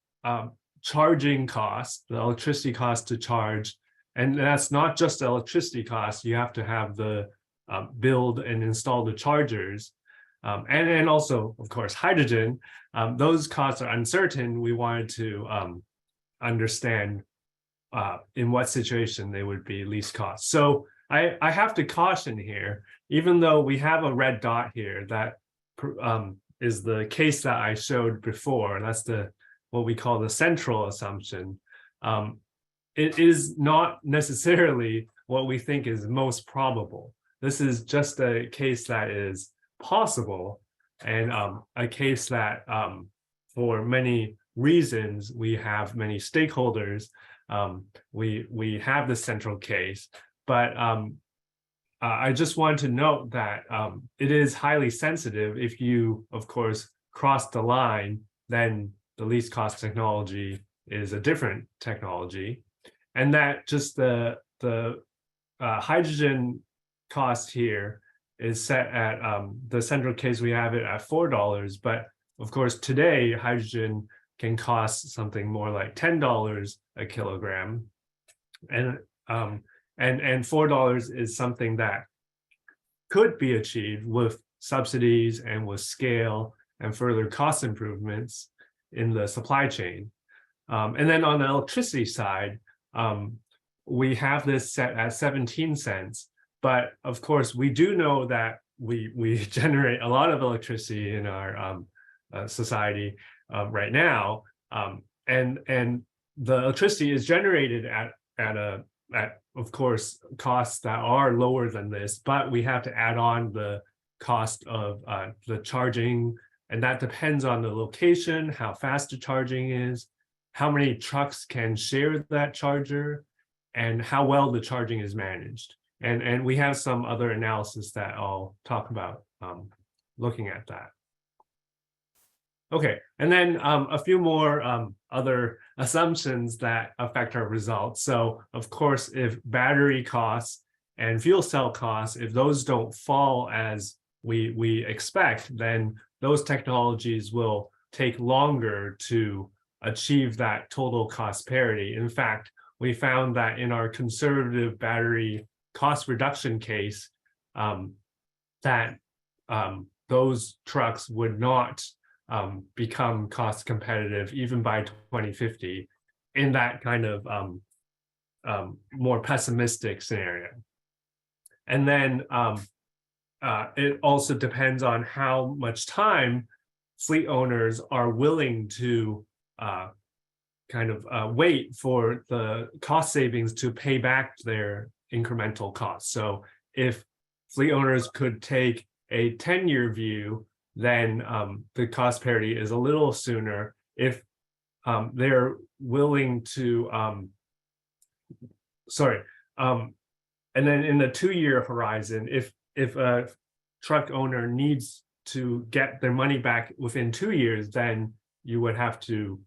charging costs, the electricity cost to charge, and that's not just the electricity cost, you have to have the build and install the chargers, and also, of course, hydrogen. Those costs are uncertain. We wanted to understand in what situation they would be least cost. So I have to caution here, even though we have a red dot here that is the case that I showed before. That's the what we call the central assumption. It is not necessarily what we think is most probable. This is just a case that is possible, and a case that for many reasons, we have many stakeholders. We have the central case, but I just want to note that it is highly sensitive. If you, of course, cross the line, then the least cost technology is a different technology, and that just the hydrogen cost here is set at the central case. We have it at $4, but of course today hydrogen can cost something more like $10 a kilogram, and $4 is something that could be achieved with subsidies and with scale and further cost improvements in the supply chain. And then on the electricity side, we have this set at 17 cents. But of course, we do know that we generate a lot of electricity in our society right now, and the electricity is generated at of course costs that are lower than this, but we have to add on the cost of the charging, and that depends on the location, how fast the charging is, how many trucks can share that charger, and how well the charging is managed. And we have some other analysis that I'll talk about looking at that. Okay, and then a few more other assumptions that affect our results. So of course, if battery costs and fuel cell costs, if those don't fall as we expect, then those technologies will take longer to achieve that total cost parity. In fact, we found that in our conservative battery cost reduction case, that those trucks would not become cost competitive even by 2050 in that kind of more pessimistic scenario. And then it also depends on how much time fleet owners are willing to wait for the cost savings to pay back their incremental costs. So if fleet owners could take a 10-year view, then the cost parity is a little sooner. If they're willing to, and then in the 2-year horizon, if a truck owner needs to get their money back within 2 years, then you would have to,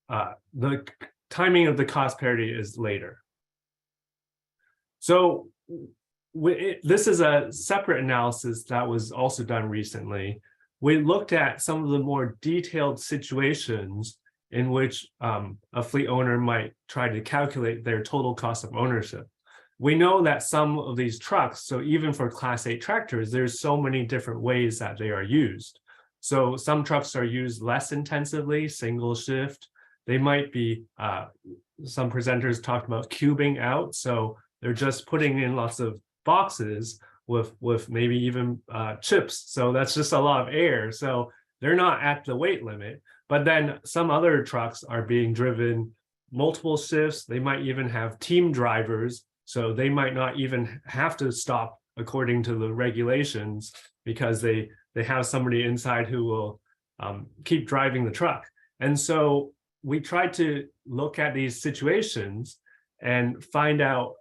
the timing of the cost parity is later. So this is a separate analysis that was also done recently. We looked at some of the more detailed situations in which a fleet owner might try to calculate their total cost of ownership. We know that some of these trucks, so even for Class 8 tractors, there's so many different ways that they are used. So some trucks are used less intensively, single shift. They might be, some presenters talked about cubing out. So they're just putting in lots of boxes with maybe even chips. So that's just a lot of air. So they're not at the weight limit. But then some other trucks are being driven multiple shifts. They might even have team drivers. So they might not even have to stop according to the regulations because they have somebody inside who will keep driving the truck. And so we tried to look at these situations and find out,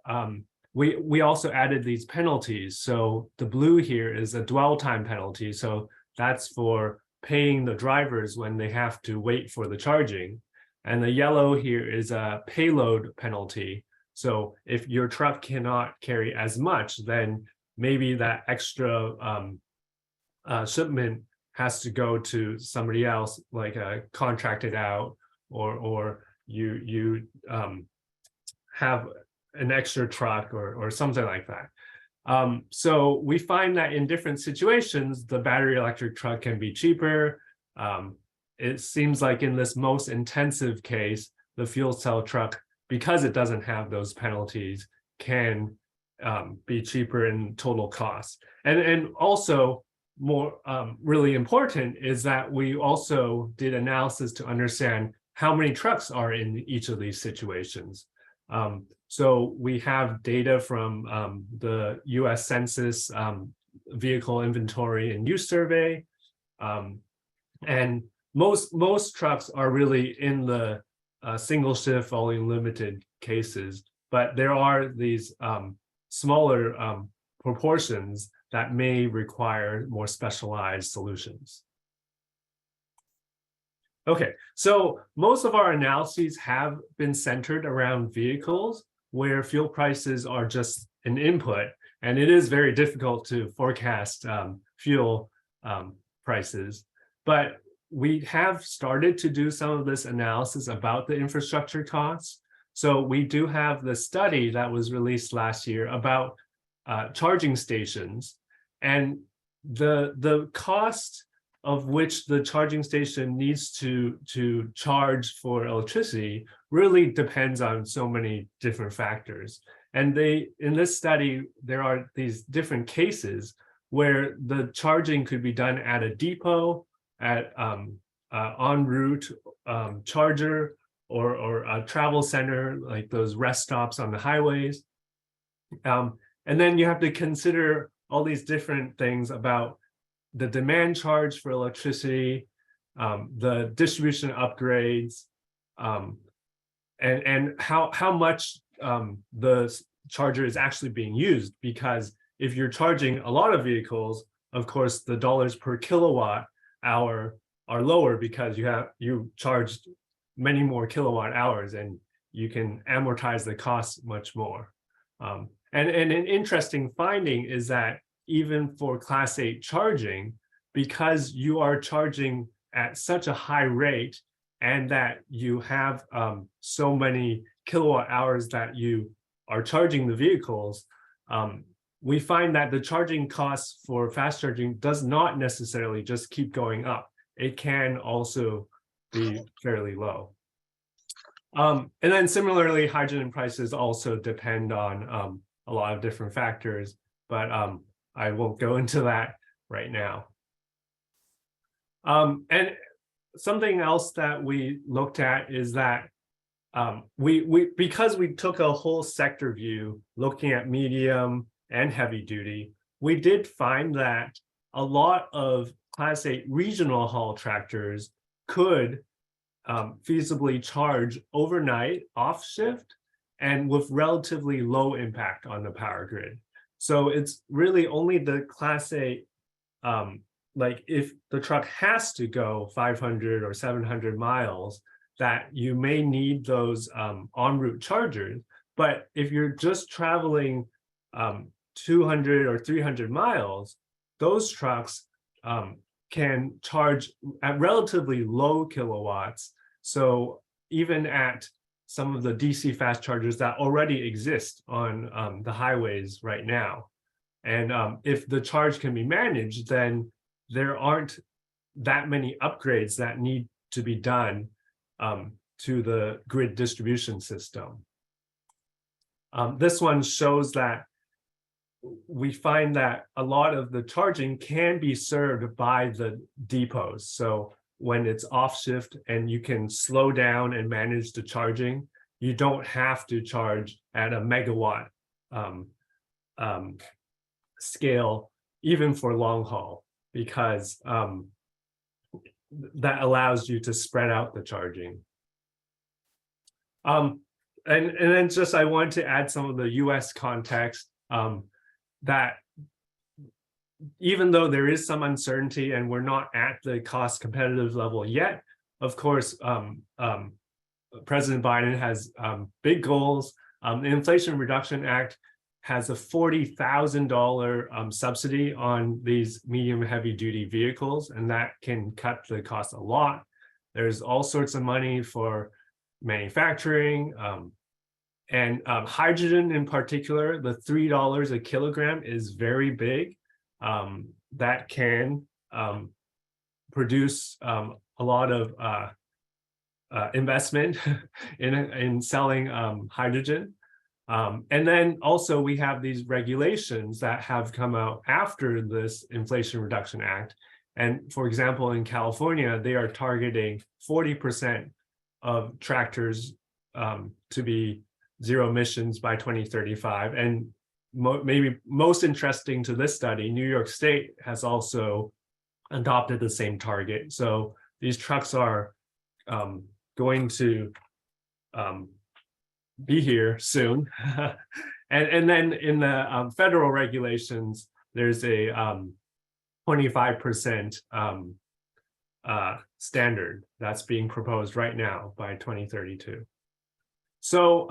we also added these penalties. So the blue here is a dwell time penalty. So that's for paying the drivers when they have to wait for the charging. And the yellow here is a payload penalty. So if your truck cannot carry as much, then maybe that extra shipment has to go to somebody else, like contracted out, or you have an extra truck or something like that. So we find that in different situations, the battery electric truck can be cheaper. It seems like in this most intensive case, the fuel cell truck, because it doesn't have those penalties, can be cheaper in total cost. And also more really important is that we also did analysis to understand how many trucks are in each of these situations. So we have data from the US Census Vehicle Inventory and Use Survey. And most trucks are really in the single shift volume limited cases, but there are these smaller proportions that may require more specialized solutions. Okay, so most of our analyses have been centered around vehicles where fuel prices are just an input, and it is very difficult to forecast fuel prices. But we have started to do some of this analysis about the infrastructure costs. So we do have the study that was released last year about charging stations, and the cost of which the charging station needs to charge for electricity really depends on so many different factors. And in this study, there are these different cases where the charging could be done at a depot, at en route charger, or a travel center, like those rest stops on the highways. And then you have to consider all these different things about the demand charge for electricity, the distribution upgrades, and how much the charger is actually being used. Because if you're charging a lot of vehicles, of course, the dollars per kilowatt hour are lower because you charged many more kilowatt hours and you can amortize the cost much more. And an interesting finding is that even for Class 8 charging, because you are charging at such a high rate and that you have so many kilowatt hours that you are charging the vehicles, we find that the charging costs for fast charging does not necessarily just keep going up. It can also be fairly low. And then similarly, hydrogen prices also depend on a lot of different factors, but I won't go into that right now. And something else that we looked at is that because we took a whole sector view looking at medium and heavy duty, we did find that a lot of Class 8 regional haul tractors could feasibly charge overnight off shift and with relatively low impact on the power grid. So it's really only the Class 8 like if the truck has to go 500 or 700 miles, that you may need those en route chargers. But if you're just traveling 200 or 300 miles, those trucks can charge at relatively low kilowatts. So even at some of the DC fast chargers that already exist on the highways right now. And if the charge can be managed, then there aren't that many upgrades that need to be done to the grid distribution system. This one shows that we find that a lot of the charging can be served by the depots. So when it's off shift and you can slow down and manage the charging, you don't have to charge at a megawatt scale, even for long haul, because that allows you to spread out the charging. And then just I want to add some of the US context, that even though there is some uncertainty and we're not at the cost competitive level yet, of course, President Biden has big goals. The Inflation Reduction Act has a $40,000 subsidy on these medium heavy duty vehicles, and that can cut the cost a lot. There's all sorts of money for manufacturing, and hydrogen in particular. The $3 a kilogram is very big. That can produce a lot of investment in selling hydrogen. And then also we have these regulations that have come out after this Inflation Reduction Act. And for example, in California, they are targeting 40% of tractors to be zero emissions by 2035. And maybe most interesting to this study, New York State has also adopted the same target. So these trucks are going to be here soon. and then in the federal regulations, there's a 25% standard that's being proposed right now by 2032. So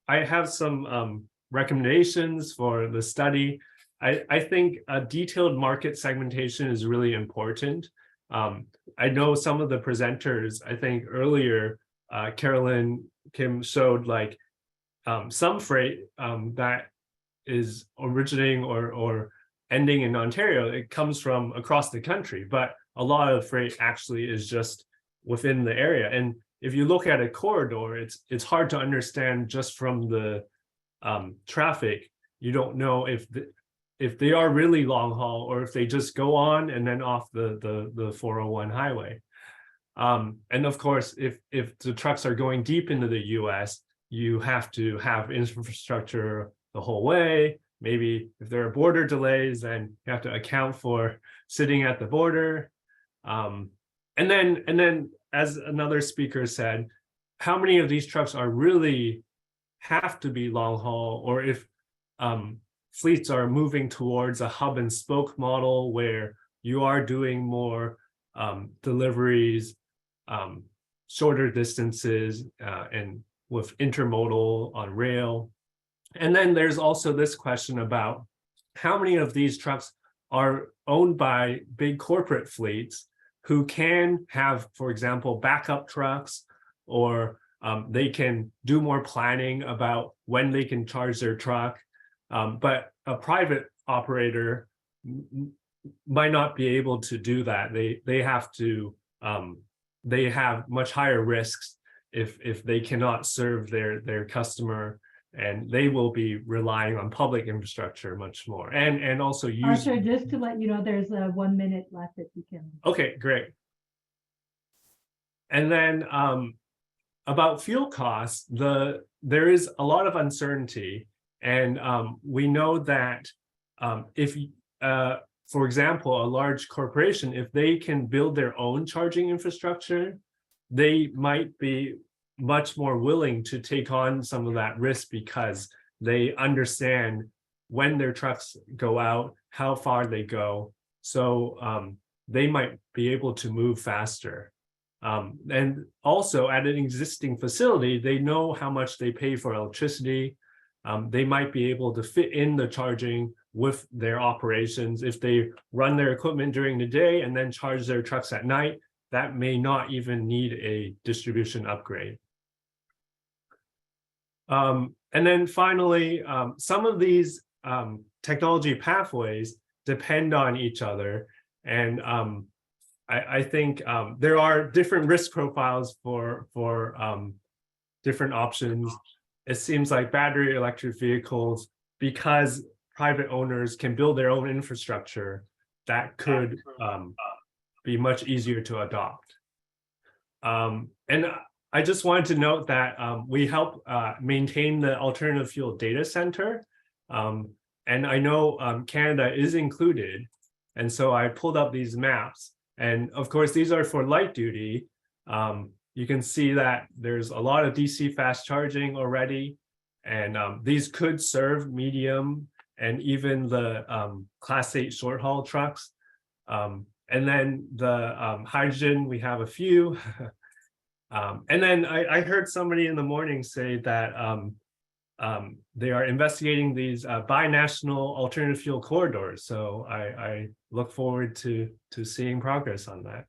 I have some recommendations for the study. I think a detailed market segmentation is really important. I know some of the presenters, I think earlier, Carolyn Kim showed like some freight that is originating or ending in Ontario. It comes from across the country, but a lot of freight actually is just within the area. And if you look at a corridor, it's hard to understand just from the traffic. You don't know if they are really long haul or if they just go on and then off the 401 highway. And of course, if the trucks are going deep into the US, you have to have infrastructure the whole way. Maybe if there are border delays, then you have to account for sitting at the border. And then as another speaker said, how many of these trucks are really have to be long haul, or if fleets are moving towards a hub and spoke model where you are doing more deliveries, shorter distances, and with intermodal on rail. And then there's also this question about how many of these trucks are owned by big corporate fleets who can have, for example, backup trucks, or they can do more planning about when they can charge their truck. But a private operator might not be able to do that. They have to, they have much higher risks if they cannot serve their customer, and they will be relying on public infrastructure much more, and also use. Arthur, just to let you know, there's 1 minute left if you can. Okay, great. And then about fuel costs, there is a lot of uncertainty, and we know that if, for example, a large corporation, if they can build their own charging infrastructure, they might be much more willing to take on some of that risk because they understand when their trucks go out, how far they go. So they might be able to move faster. And also at an existing facility, they know how much they pay for electricity. They might be able to fit in the charging with their operations. If they run their equipment during the day and then charge their trucks at night, that may not even need a distribution upgrade. And then finally, some of these technology pathways depend on each other. And I think there are different risk profiles for different options. It seems like battery electric vehicles, because private owners can build their own infrastructure, that could be much easier to adopt. And I just wanted to note that we help maintain the alternative fuel data center. And I know Canada is included. And so I pulled up these maps. And of course, these are for light duty. You can see that there's a lot of DC fast charging already. And these could serve medium and even the Class 8 short haul trucks. And then the hydrogen, we have a few. And then I heard somebody in the morning say that they are investigating these binational alternative fuel corridors. So I look forward to seeing progress on that.